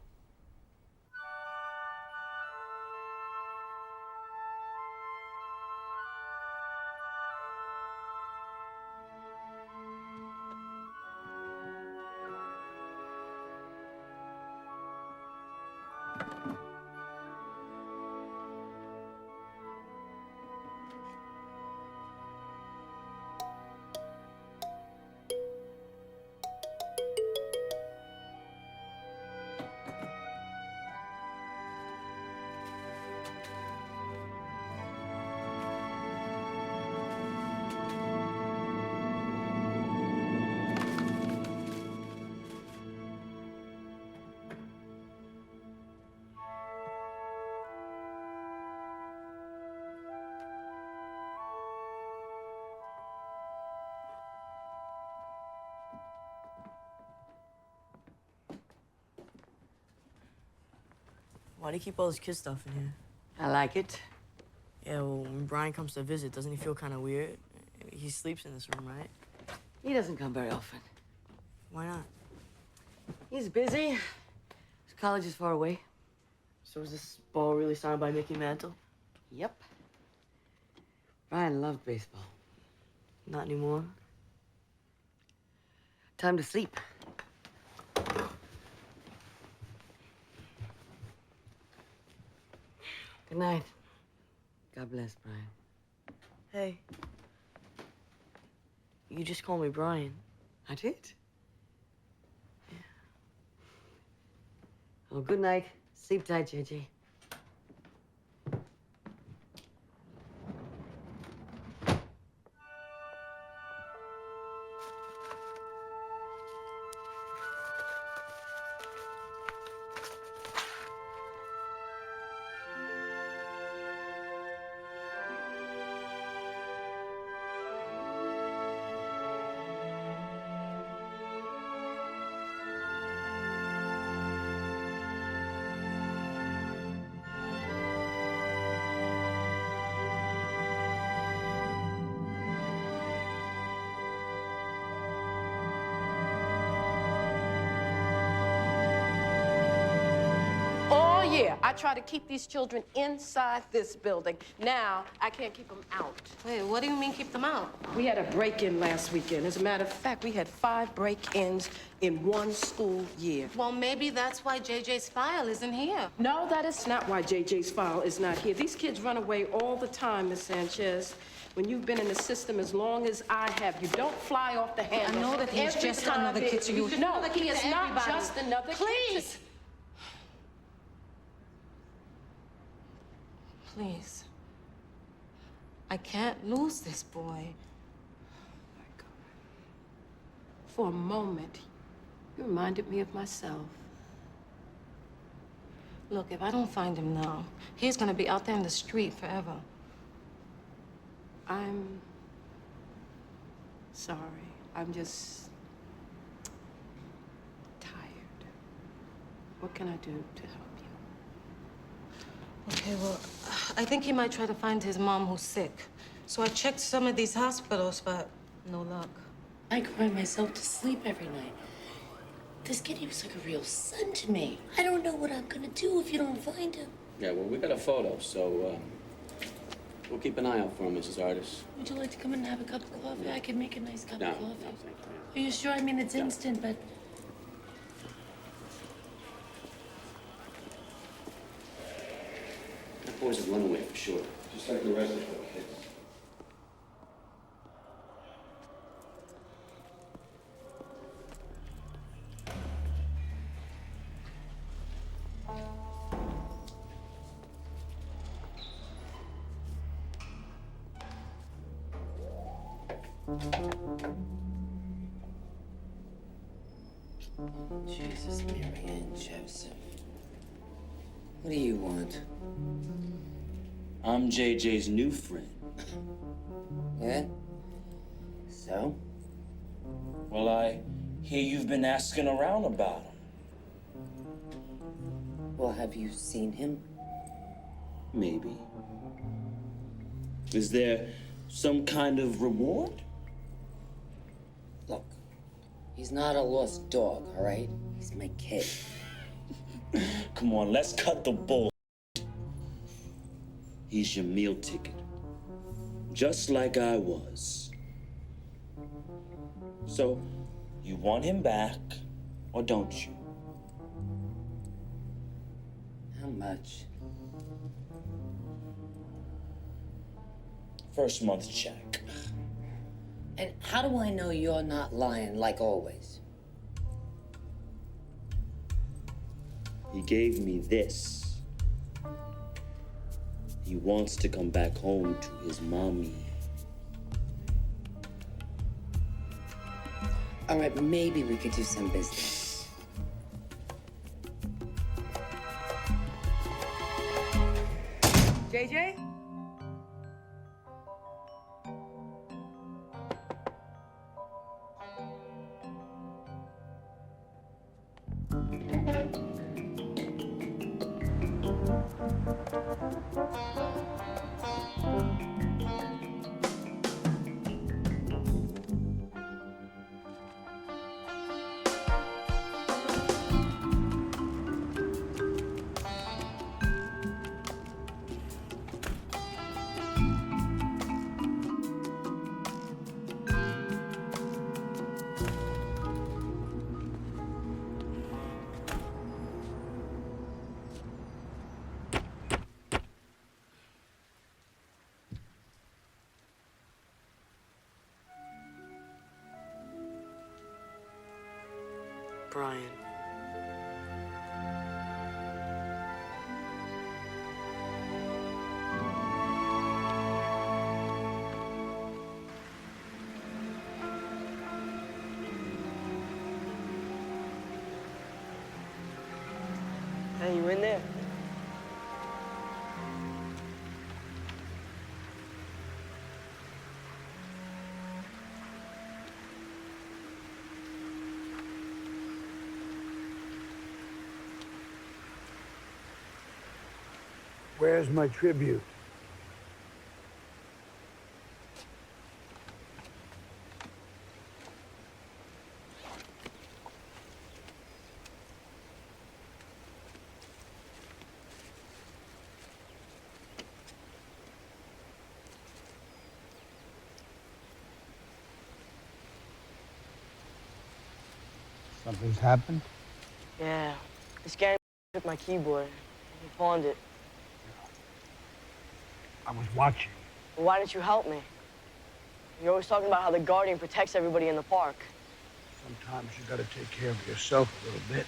Why do you keep all this kid stuff in here? I like it. Yeah, well, when Brian comes to visit, doesn't he feel kind of weird? He sleeps in this room, right? He doesn't come very often. Why not? He's busy. His college is far away. So is this ball really signed by Mickey Mantle? Yep. Brian loved baseball. Not anymore. Time to sleep. Good night. God bless, Brian. Hey. You just call me Brian. I did? Yeah. Oh, good night. Sleep tight, JJ. Yeah, I try to keep these children inside this building. Now, I can't keep them out. Wait, what do you mean keep them out? We had a break-in last weekend. As a matter of fact, we had 5 break-ins in one school year. Well, maybe that's why JJ's file isn't here. No, that is not why JJ's file is not here. These kids run away all the time, Miss Sanchez. When you've been in the system as long as I have, you don't fly off the handle. I know that he's Every just time another kid to you. No, he is not Everybody. just another kid. Please! please. I can't lose this boy. For a moment, you reminded me of myself. Look, if I don't find him now, he's gonna be out there in the street forever. I'm sorry. I'm just tired. What can I do to help you? Okay, well, I think he might try to find his mom who's sick. So I checked some of these hospitals, but no luck. I cry myself to sleep every night. This kid, he was like a real son to me. I don't know what I'm gonna do if you don't find him. Yeah, well, we got a photo, so we'll keep an eye out for him, Mrs. Artis. Would you like to come in and have a cup of coffee? I can make a nice cup No, of coffee. no, thank you. Are you sure? I mean, it's instant, but... That boy's a runaway for sure. Just like the rest of the kids. Jesus, Mary and Joseph. What do you want? I'm JJ's new friend. Yeah? So? Well, I hear you've been asking around about him. Well, have you seen him? Maybe. Is there some kind of reward? Look, he's not a lost dog, all right? He's my kid. Come on, let's cut the bull. He's your meal ticket. Just like I was. So, you want him back, or don't you? How much? First month's check. And how do I know you're not lying like always? He gave me this. He wants to come back home to his mommy. All right, maybe we could do some business. JJ? Brian. Hey, you in there? Where's my tribute? Something's happened? Yeah. This guy took my keyboard. He pawned it. I was watching. Well, why didn't you help me? You're always talking about how the Guardian protects everybody in the park. Sometimes you gotta take care of yourself a little bit.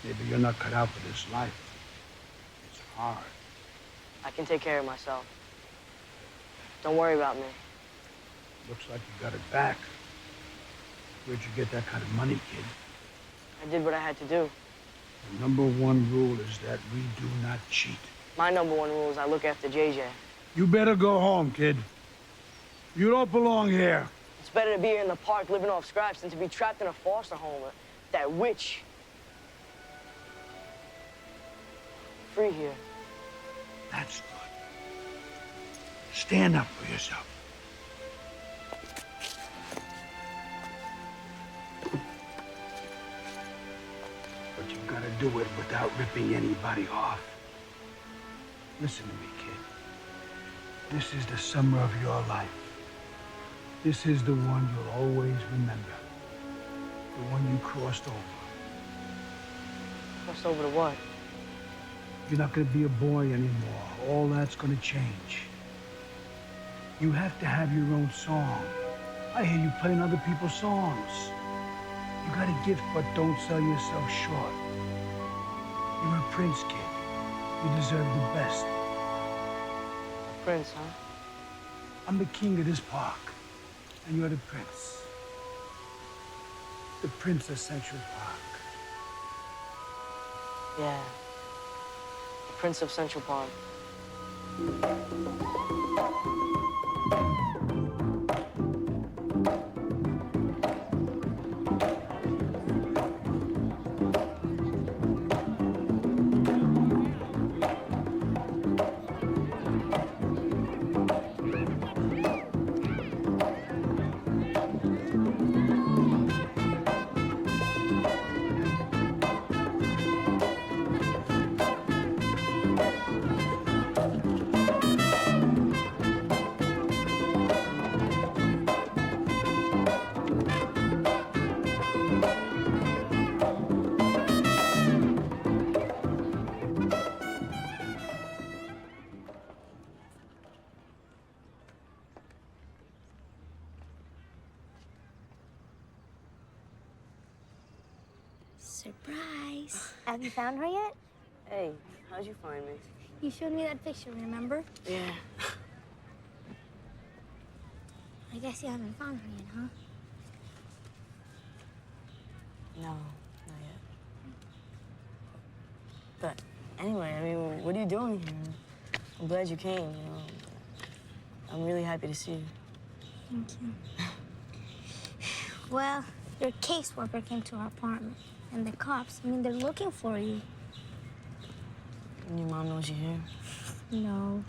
Maybe you're not cut out for this life. It's hard. I can take care of myself. Don't worry about me. Looks like you got it back. Where'd you get that kind of money, kid? I did what I had to do. The #1 rule is that we do not cheat. My #1 rule is I look after JJ. You better go home, kid. You don't belong here. It's better to be here in the park living off scraps than to be trapped in a foster home with that witch. Free here. That's good. Stand up for yourself. But you've got to do it without ripping anybody off. Listen to me, kid. This is the summer of your life. This is the one you'll always remember. The one you crossed over. Crossed over to what? You're not going to be a boy anymore. All that's going to change. You have to have your own song. I hear you playing other people's songs. You got a gift, but don't sell yourself short. You're a prince, kid. You deserve the best. A prince, huh? I'm the king of this park, and you're the prince. The Prince of Central Park. Yeah. The Prince of Central Park. Surprise. Have you found her yet? Hey, how'd you find me? You showed me that picture, remember? Yeah. I guess you haven't found her yet, huh? No, not yet. But anyway, I mean, what are you doing here? I'm glad you came, you know. I'm really happy to see you. Thank you. Well, your caseworker came to our apartment. And the cops, I mean, they're looking for you. And your mom knows you're here? No.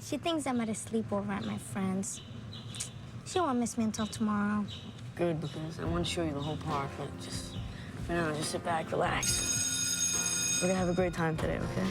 She thinks I'm at a sleepover at my friend's. She won't miss me until tomorrow. Good, because I want to show you the whole park. But just, for now, just sit back, relax. We're gonna have a great time today, okay?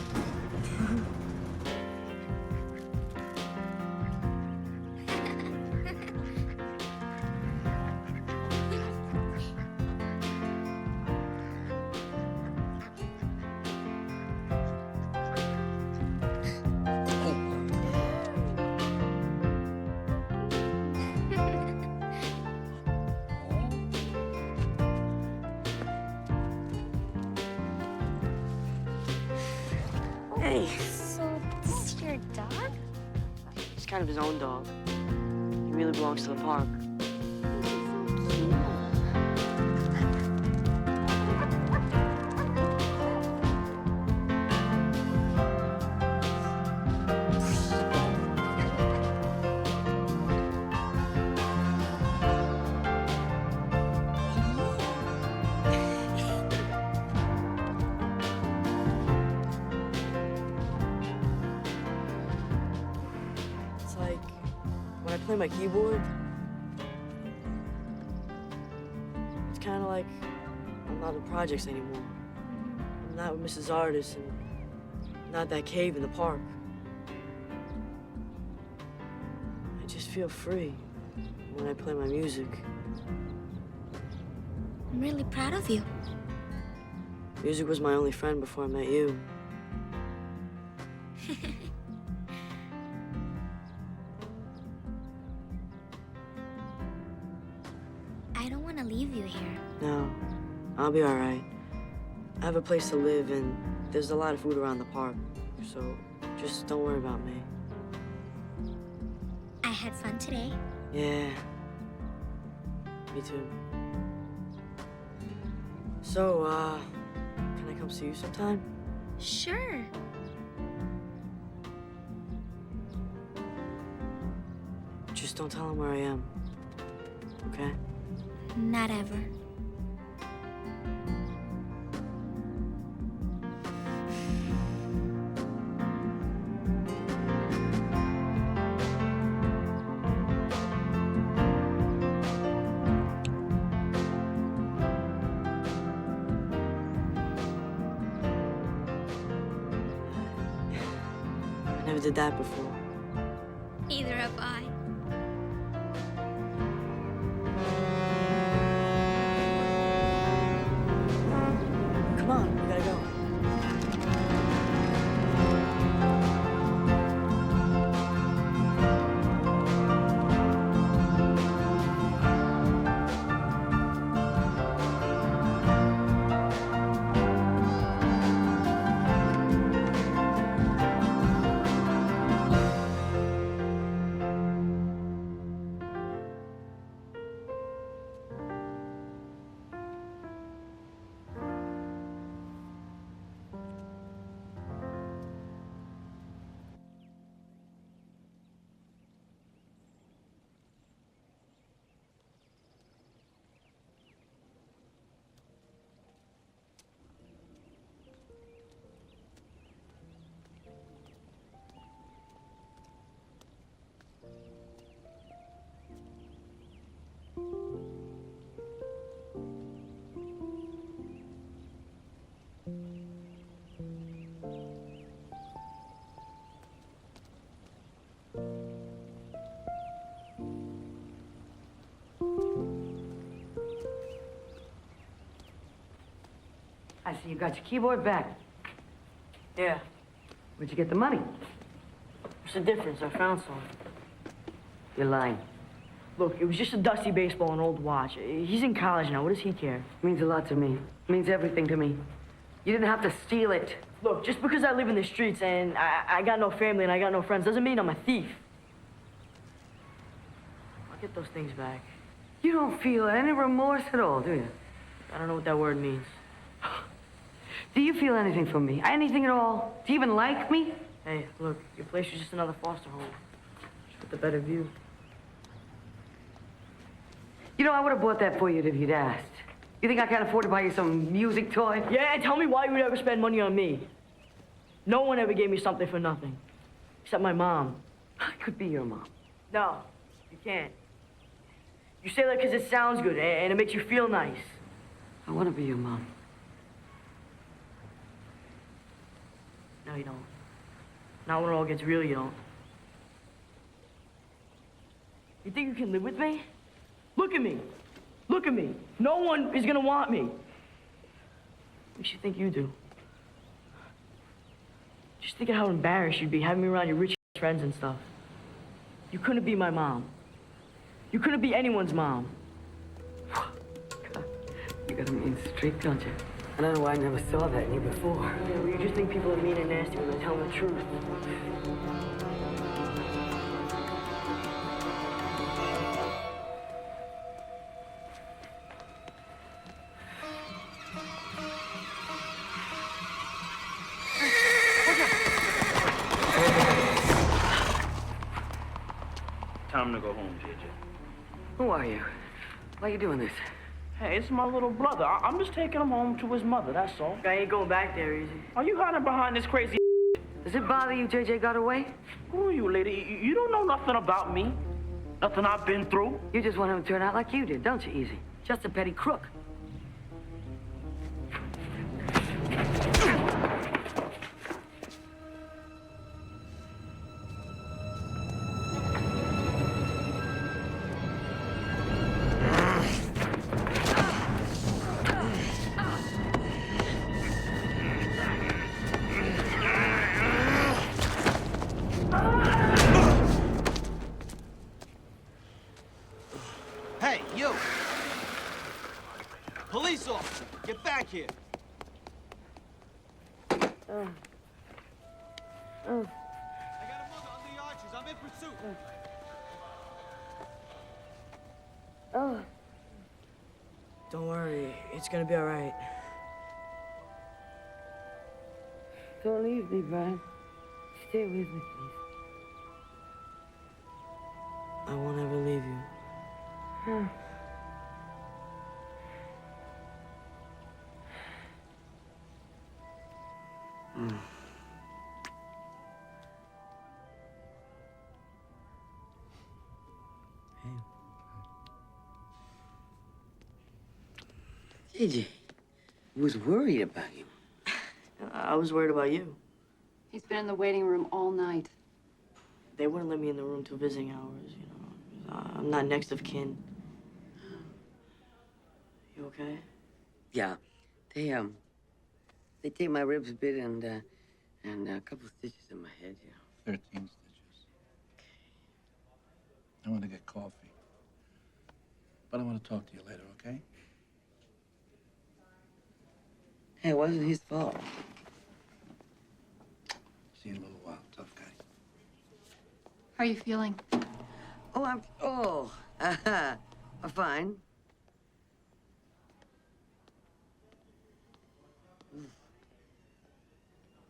Hey. So, this is your dog? He's kind of his own dog. He really belongs to the park. It's like when I play my keyboard, it's kind of like I'm not in projects anymore. I'm not with Mrs. Artis and not that cave in the park. I just feel free when I play my music. I'm really proud of you. Music was my only friend before I met you. I don't want to leave you here. No, I'll be all right. I have a place to live, and there's a lot of food around the park, so Just don't worry about me. I had fun today. Yeah. Me too. So, can I come see you sometime? Sure. Just don't tell him where I am. Okay? Not ever. I never did that before. Neither have I. Come on, we gotta go. I see you got your keyboard back. Yeah. Where'd you get the money? What's the difference? I found some. You're lying. Look, it was just a dusty baseball and old watch. He's in college now. What does he care? Means a lot to me. Means everything to me. You didn't have to steal it. Look, just because I live in the streets and I got no family and I got no friends doesn't mean I'm a thief. I'll get those things back. You don't feel any remorse at all, do you? I don't know what that word means. Do you feel anything for me? Anything at all? Do you even like me? Hey, look, your place is just another foster home. Just with a better view. You know, I would have bought that for you if you'd asked. You think I can't afford to buy you some music toy? Yeah, tell me why you would ever spend money on me. No one ever gave me something for nothing. Except my mom. I could be your mom. No, you can't. You say that because it sounds good and it makes you feel nice. I want to be your mom. No, you don't. Not when it all gets real, you don't. You think you can live with me? Look at me. Look at me. No one is gonna want me. Makes you think you do. Just think of how embarrassed you'd be having me around your rich friends and stuff. You couldn't be my mom. You couldn't be anyone's mom. You got a mean streak, don't you? I don't know why I never saw that in you before. Yeah, well, you just think people are mean and nasty when they tell the truth. Time to go home, JJ. Who are you? Why are you doing this? Hey, it's my little brother. I'm just taking him home to his mother, that's all. I ain't going back there, easy. Are you hiding behind this crazy? Does it bother you JJ got away? Who are you, lady? You don't know nothing about me. Nothing I've been through. You just want him to turn out like you did, don't you, Easy? Just a petty crook. Hey, you! Police officer, get back here! suit. Oh. Don't worry, it's gonna be all right. Don't leave me, Brian. Stay with me, please. I won't ever leave you. Huh. JJ was worried about you. I was worried about you. He's been in the waiting room all night. They wouldn't let me in the room till visiting hours, you know. I'm not next of kin. You okay? Yeah, they take my ribs a bit and a couple of stitches in my head. Yeah. 13 stitches. I want to get coffee. But I want to talk to you later, okay? Hey, it wasn't his fault. See you in a little while, tough guy. How are you feeling? Oh, I'm fine.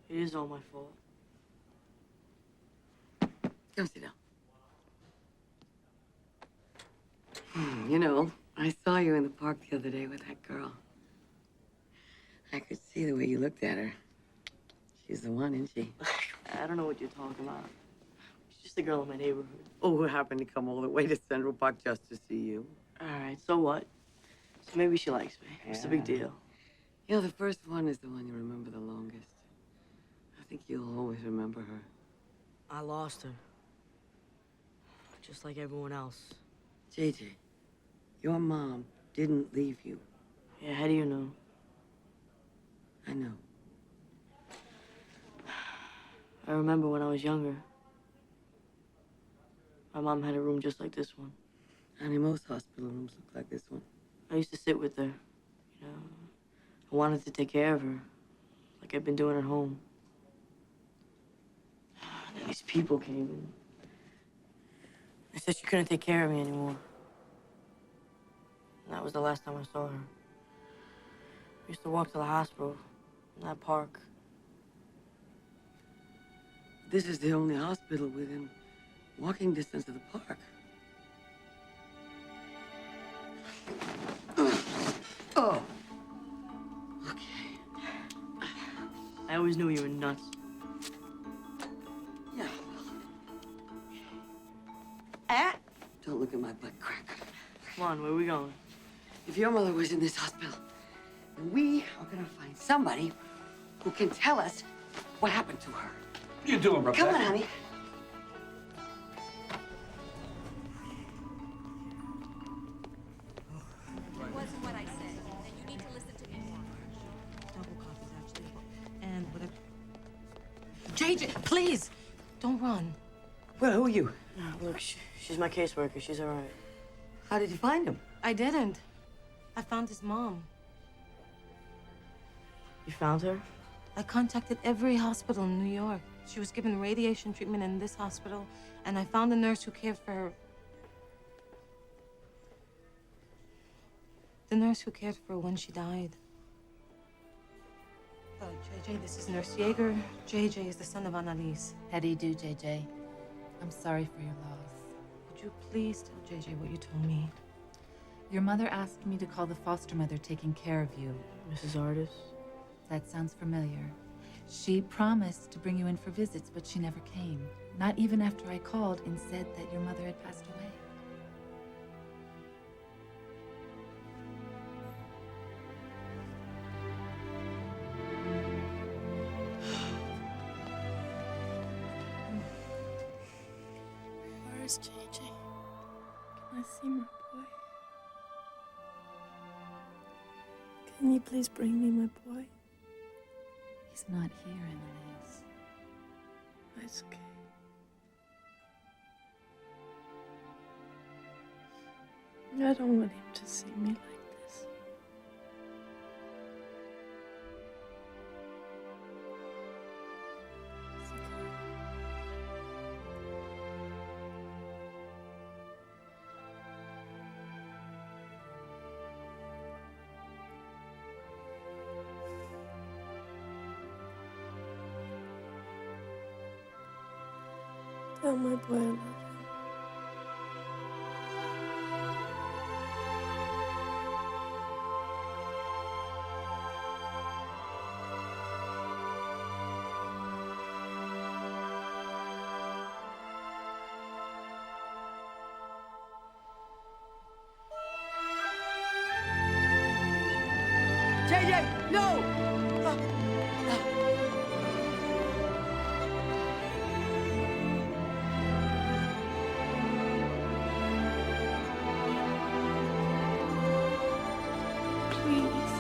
It is all my fault. Come sit down. You know, I saw you in the park the other day with that girl. I could see the way you looked at her. She's the one, isn't she? I don't know what you're talking about. She's just a girl in my neighborhood. Oh, who happened to come all the way to Central Park just to see you. All right, so what? So maybe she likes me. What's the big deal? You know, the first one is the one you remember the longest. I think you'll always remember her. I lost her. Just like everyone else. JJ, your mom didn't leave you. Yeah, how do you know? I know. I remember when I was younger. My mom had a room just like this one. Honey, most hospital rooms look like this one. I used to sit with her, you know. I wanted to take care of her, like I've been doing at home. And these people came in. They said she couldn't take care of me anymore. And that was the last time I saw her. We used to walk to the hospital in that park. This is the only hospital within walking distance of the park. Oh. Okay. I always knew you were nuts. Yeah. Ah! Don't look at my butt crack. Come on, where are we going? If your mother was in this hospital, then we are gonna find somebody who can tell us what happened to her. You doing, Rebecca? Come on, honey. It wasn't what I said, and you need to listen to me more. Double copies, actually. And whatever. JJ, please! Don't run. Well, who are you? Look, she's my caseworker. She's all right. How did you find him? I didn't. I found his mom. You found her? I contacted every hospital in New York. She was given radiation treatment in this hospital, and I found the nurse who cared for her. The nurse who cared for her when she died. Oh, JJ, this is Nurse Yeager. JJ is the son of Annalise. How do you do, JJ? I'm sorry for your loss. Would you please tell JJ what you told me? Your mother asked me to call the foster mother taking care of you. Mrs. Artis? That sounds familiar. She promised to bring you in for visits, but she never came. Not even after I called and said that your mother had passed away. Where's JJ? Can I see my boy? Can you please bring me my boy? He's not here, Annalise. It's okay. I don't want him to see me like this. It's okay. Tell my boy I love him. JJ, no! Please,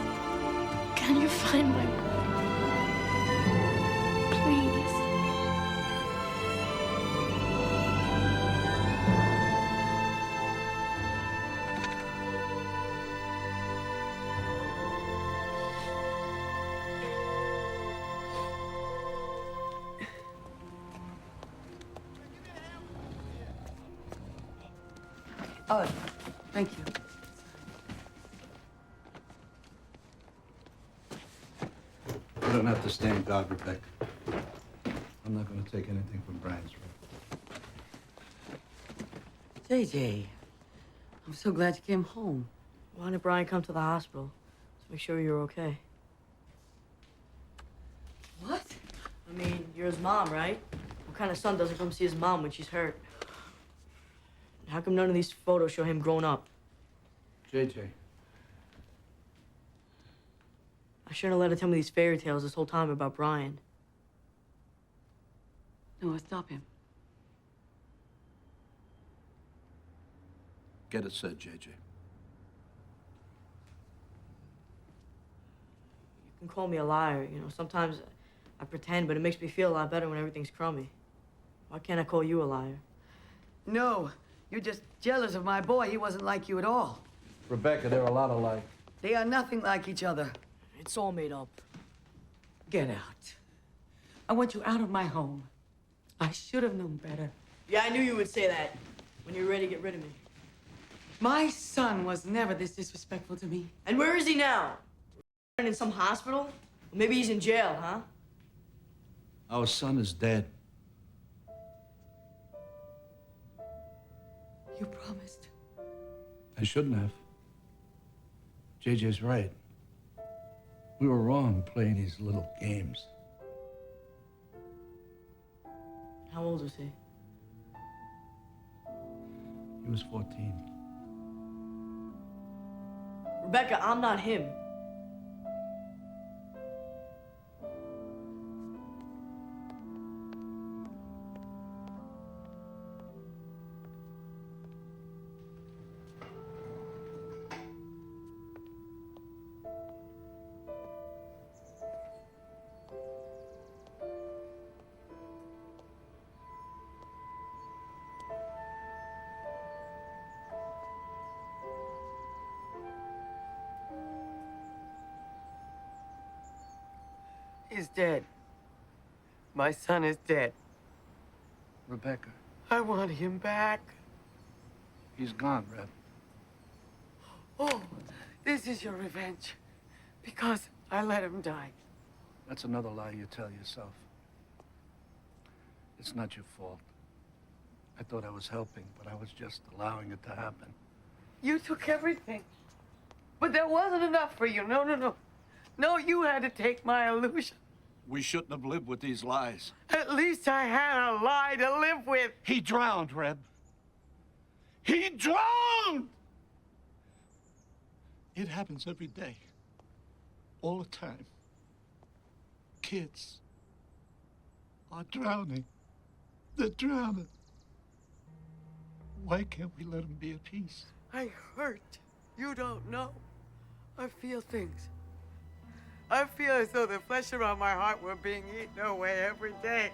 can you find my boy? Please. Oh, thank you. You don't have to stand guard, Rebecca. I'm not going to take anything from Brian's room. JJ, I'm so glad you came home. Why didn't Brian come to the hospital? To make sure you're okay. What? I mean, you're his mom, right? What kind of son doesn't come see his mom when she's hurt? How come none of these photos show him grown up? JJ. I shouldn't have let her tell me these fairy tales this whole time about Brian. No, stop him. Get it said, JJ. You can call me a liar, you know. Sometimes I pretend, but it makes me feel a lot better when everything's crummy. Why can't I call you a liar? No, you're just jealous of my boy. He wasn't like you at all. Rebecca, there are a lot alike. They are nothing like each other. It's all made up. Get out. I want you out of my home. I should have known better. Yeah, I knew you would say that when you were ready to get rid of me. My son was never this disrespectful to me. And where is he now? In some hospital? Or maybe he's in jail, huh? Our son is dead. You promised. I shouldn't have. JJ's right. We were wrong playing these little games. How old was he? He was 14. Rebecca, I'm not him. He's dead. My son is dead. Rebecca, I want him back. he's gone, Red. Oh, this is your revenge. Because I let him die. That's another lie you tell yourself. It's not your fault. I thought I was helping, but I was just allowing it to happen. You took everything. But there wasn't enough for you. No, no, no. No, you had to take my illusion. We shouldn't have lived with these lies. At least I had a lie to live with. He drowned, Reb. He drowned! It happens every day. All the time. Kids are drowning. They're drowning. Why can't we let them be at peace? I hurt. You don't know. I feel things. I feel as though the flesh around my heart were being eaten away every day.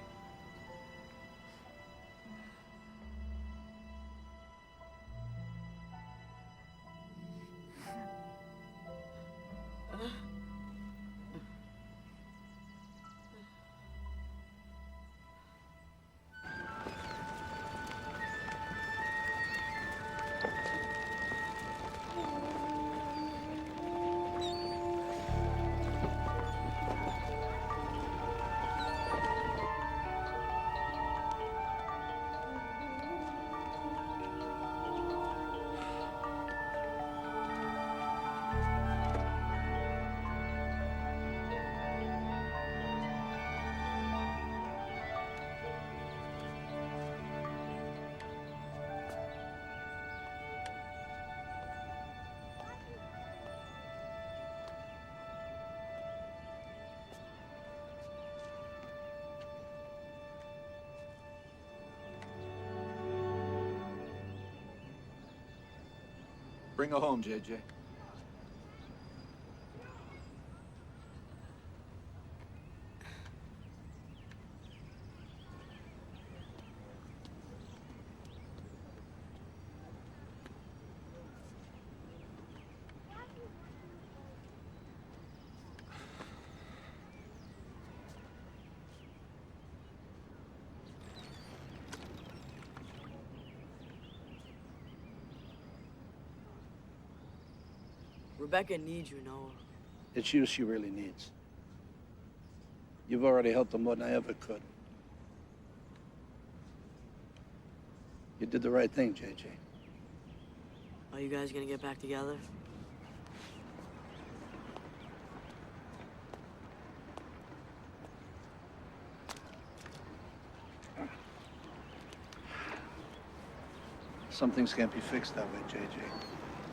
Bring her home, JJ. Rebecca needs you, Noah. It's you she really needs. You've already helped her more than I ever could. You did the right thing, JJ. Are you guys gonna get back together? Some things can't be fixed that way, JJ.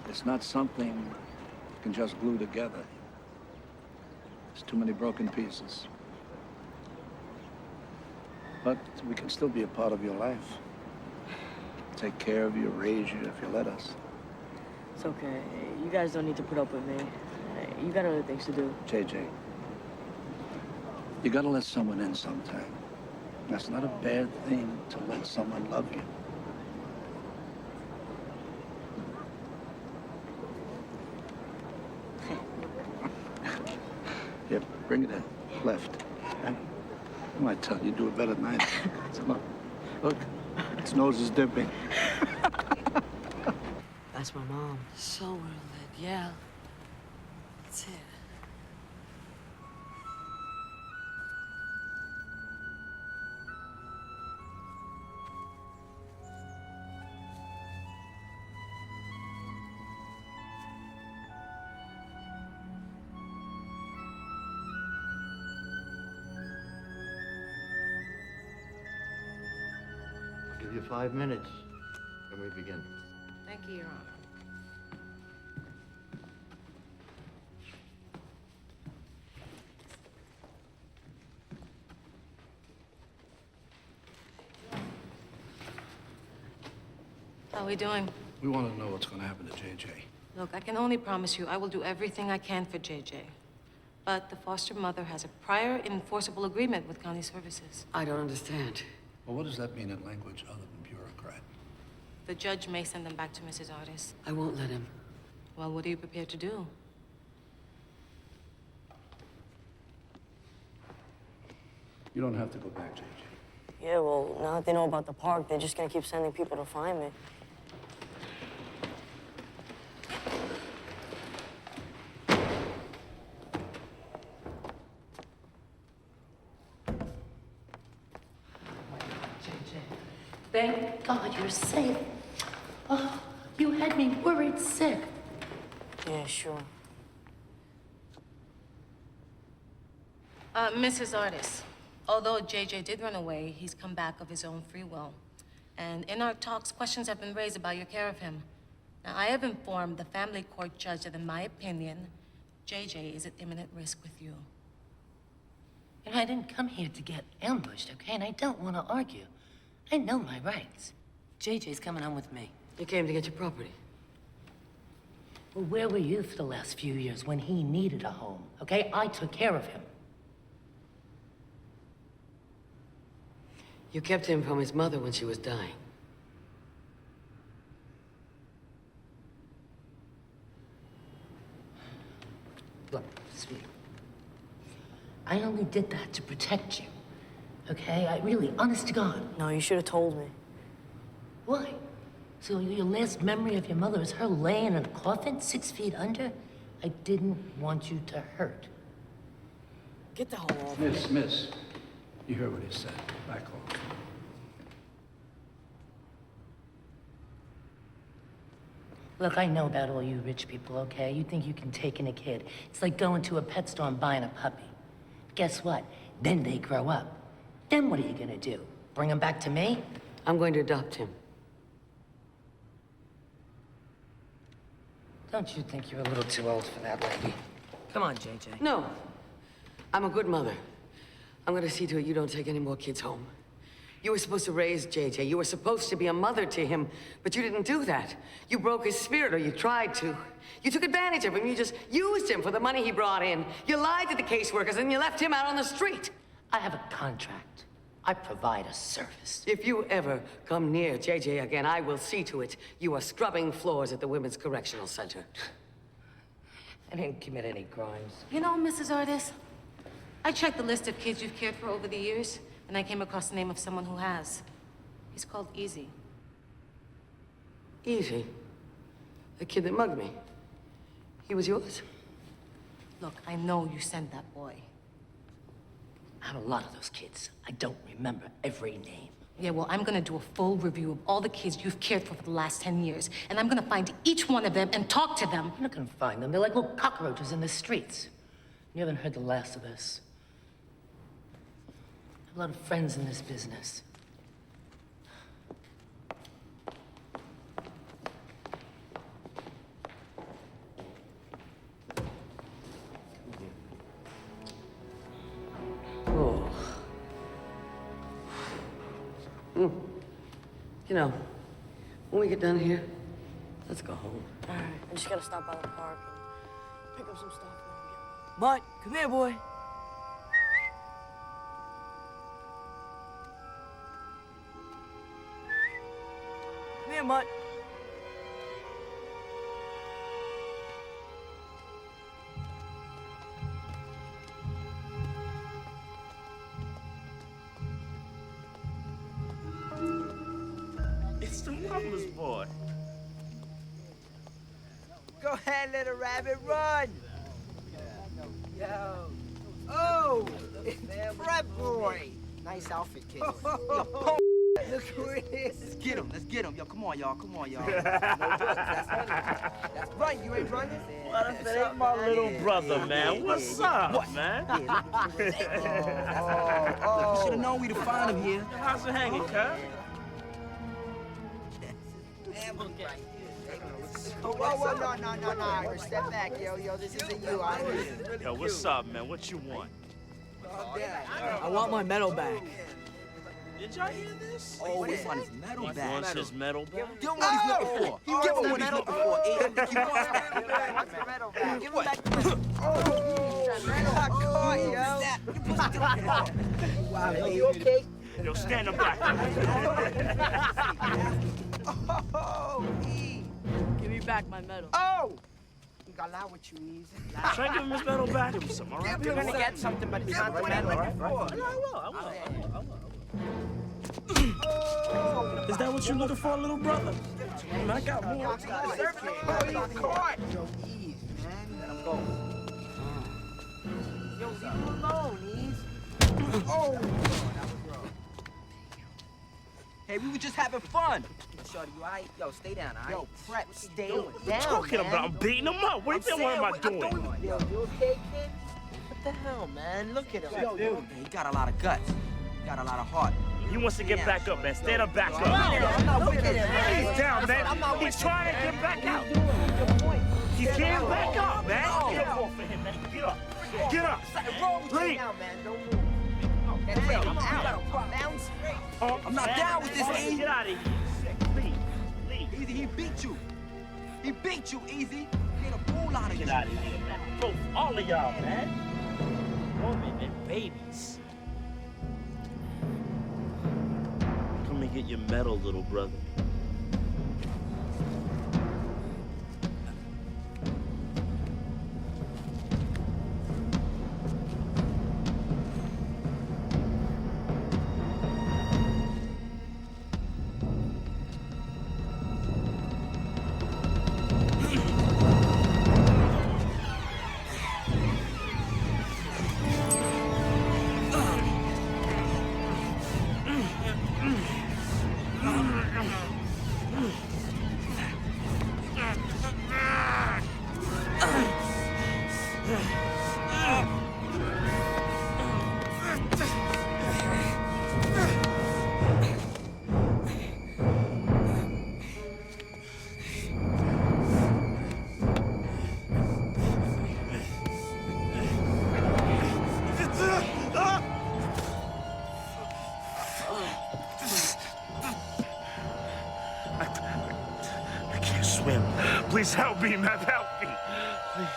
It's not something you can just glue together. There's too many broken pieces. But we can still be a part of your life. Take care of you, raise you if you let us. It's okay. You guys don't need to put up with me. You got other things to do. JJ, you gotta let someone in sometime. That's not a bad thing to let someone love you. Here, bring it in. Left. Okay? I might tell you, do it better than I do. So look, its nose is dipping. That's my mom. So well lit, yeah. That's it. I'll give you 5 minutes, then we begin. Thank you, Your Honor. How are we doing? We want to know what's going to happen to JJ. Look, I can only promise you I will do everything I can for JJ. But the foster mother has a prior enforceable agreement with county services. I don't understand. Well, what does that mean in language other than bureaucrat? The judge may send them back to Mrs. Artis. I won't let him. Well, what are you prepared to do? You don't have to go back, JJ. Yeah, well, now that they know about the park, they're just gonna keep sending people to find me. Thank God you're safe. Oh, you had me worried sick. Yeah, sure. Mrs. Artis, although JJ did run away, he's come back of his own free will. And in our talks, questions have been raised about your care of him. Now, I have informed the family court judge that, in my opinion, JJ is at imminent risk with you. You know, I didn't come here to get ambushed, okay? And I don't want to argue. I know my rights. JJ's coming home with me. You came to get your property. Well, where were you for the last few years when he needed a home, okay? I took care of him. You kept him from his mother when she was dying. Look, sweetie. I only did that to protect you, okay? I really, honest to God. No, you should have told me. Why? So your last memory of your mother is her laying in a coffin 6 feet under? I didn't want you to hurt. Get the hell off. Miss, you heard what he said. Back off. Look, I know about all you rich people, okay? You think you can take in a kid. It's like going to a pet store and buying a puppy. Guess what? Then they grow up. Then what are you gonna do? Bring him back to me? I'm going to adopt him. Don't you think you're a little too old for that, lady? Come on, JJ. No. I'm a good mother. I'm gonna see to it you don't take any more kids home. You were supposed to raise JJ. You were supposed to be a mother to him, but you didn't do that. You broke his spirit, or you tried to. You took advantage of him. You just used him for the money he brought in. You lied to the caseworkers, and you left him out on the street. I have a contract. I provide a service. If you ever come near JJ again, I will see to it you are scrubbing floors at the Women's Correctional Center. I didn't commit any crimes. You know, Mrs. Artis, I checked the list of kids you've cared for over the years, and I came across the name of someone who has. He's called Easy. Easy? The kid that mugged me. He was yours? Look, I know you sent that boy. I have a lot of those kids. I don't remember every name. Yeah, well, I'm gonna do a full review of all the kids you've cared for the last 10 years, and I'm gonna find each one of them and talk to them. I'm not gonna find them. They're like little cockroaches in the streets. You haven't heard the last of this. I have a lot of friends in this business. Oh. You know, when we get done here, let's go home. All right, I just gotta stop by the park and pick up some stuff. But come here, boy. Come here, Mutt. It's the mama's boy. Go ahead, little rabbit, run! Yo. Oh! Fred boy! Nice outfit, kid. Yo, look who it is. Let's get him. Yo, come on, y'all. That's right, you ain't running? What if it ain't my little brother, man? What's up, man? You should have known we'd have found him here. How's it hanging, cuz? Whoa, no. Step back, yo. This isn't you. Yo, what's up, man? What you want? I want my medal back. Did y'all hear this? Oh, we want his medal He back. wants his medal back? Give him what he's looking for. Give him what he's looking for. Give him back. Wow, you okay? Yo, stand him back. Give me back my medal. Oh! You got loud what you need. Try to give him his medal back. Give him some, all right? You're gonna get something, but it's not the medal, all right? I will. Is that what you're looking for, little brother? Man, I got more. Yo, ease, man. Let him go. Yo, leave him alone, ease. Oh! Hey, we were just having fun. Shorty, you all right? Yo, stay down, all right? Yo, Prep, stay down, What you talking about? I'm beating him up. What do you think? What am I doing? Yo, you okay, kid? What the hell, man? Look at him. Yo, dude. He got a lot of guts. He got a lot of heart. He wants to get back up, man. Stand up, back up. I'm not with it, man. He's down, man. He's trying to get back out. He can't back up, man. Get off of him, man. Get up. Get up. Please. That's it. I'm out. Bounce. I'm not down with this, Easy. Get out of here. Leave. Easy, he beat you. He beat you, Easy. He made a fool out of you. Get out of here, man. Both, all of y'all, man. Women and babies. Come and get your medal, little brother. Please help me, Meth. Help me. Please.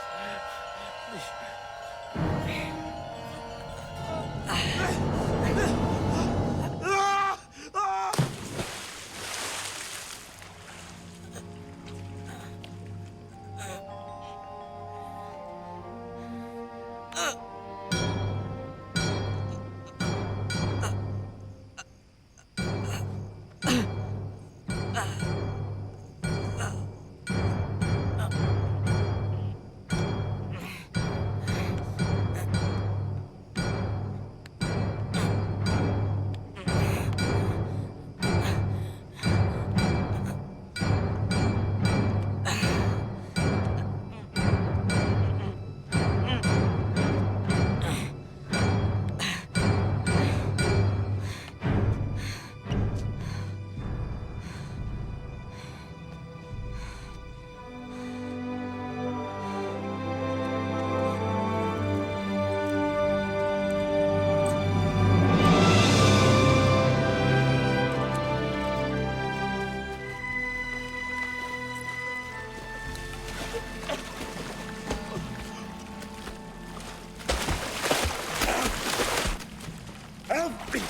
Help me!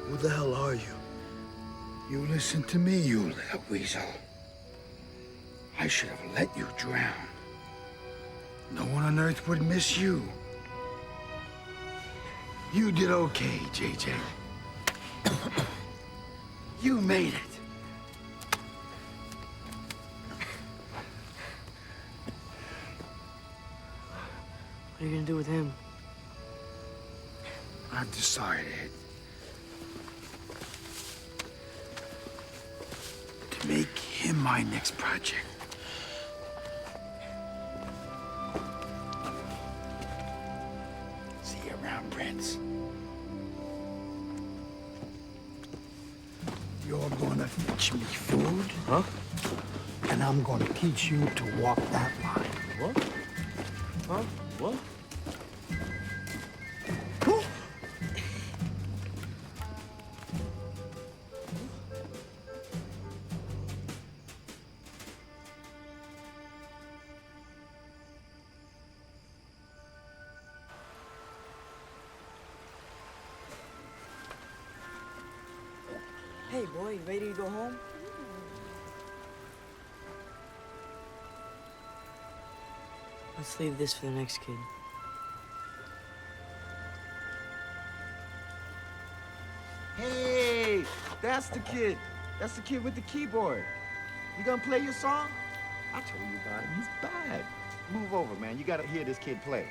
Who the hell are you? You listen to me, you little weasel. I should have let you drown. No one on earth would miss you. You did okay, JJ. You made it. What are you gonna do with him? I've decided to make him my next project. See you around, Prince. You're gonna fetch me food. Huh? And I'm gonna teach you to walk that line. What? Huh? What? Hey, boy, you ready to go home? Let's leave this for the next kid. Hey, that's the kid. That's the kid with the keyboard. You gonna play your song? I told you about him. He's bad. Move over, man. You gotta hear this kid play.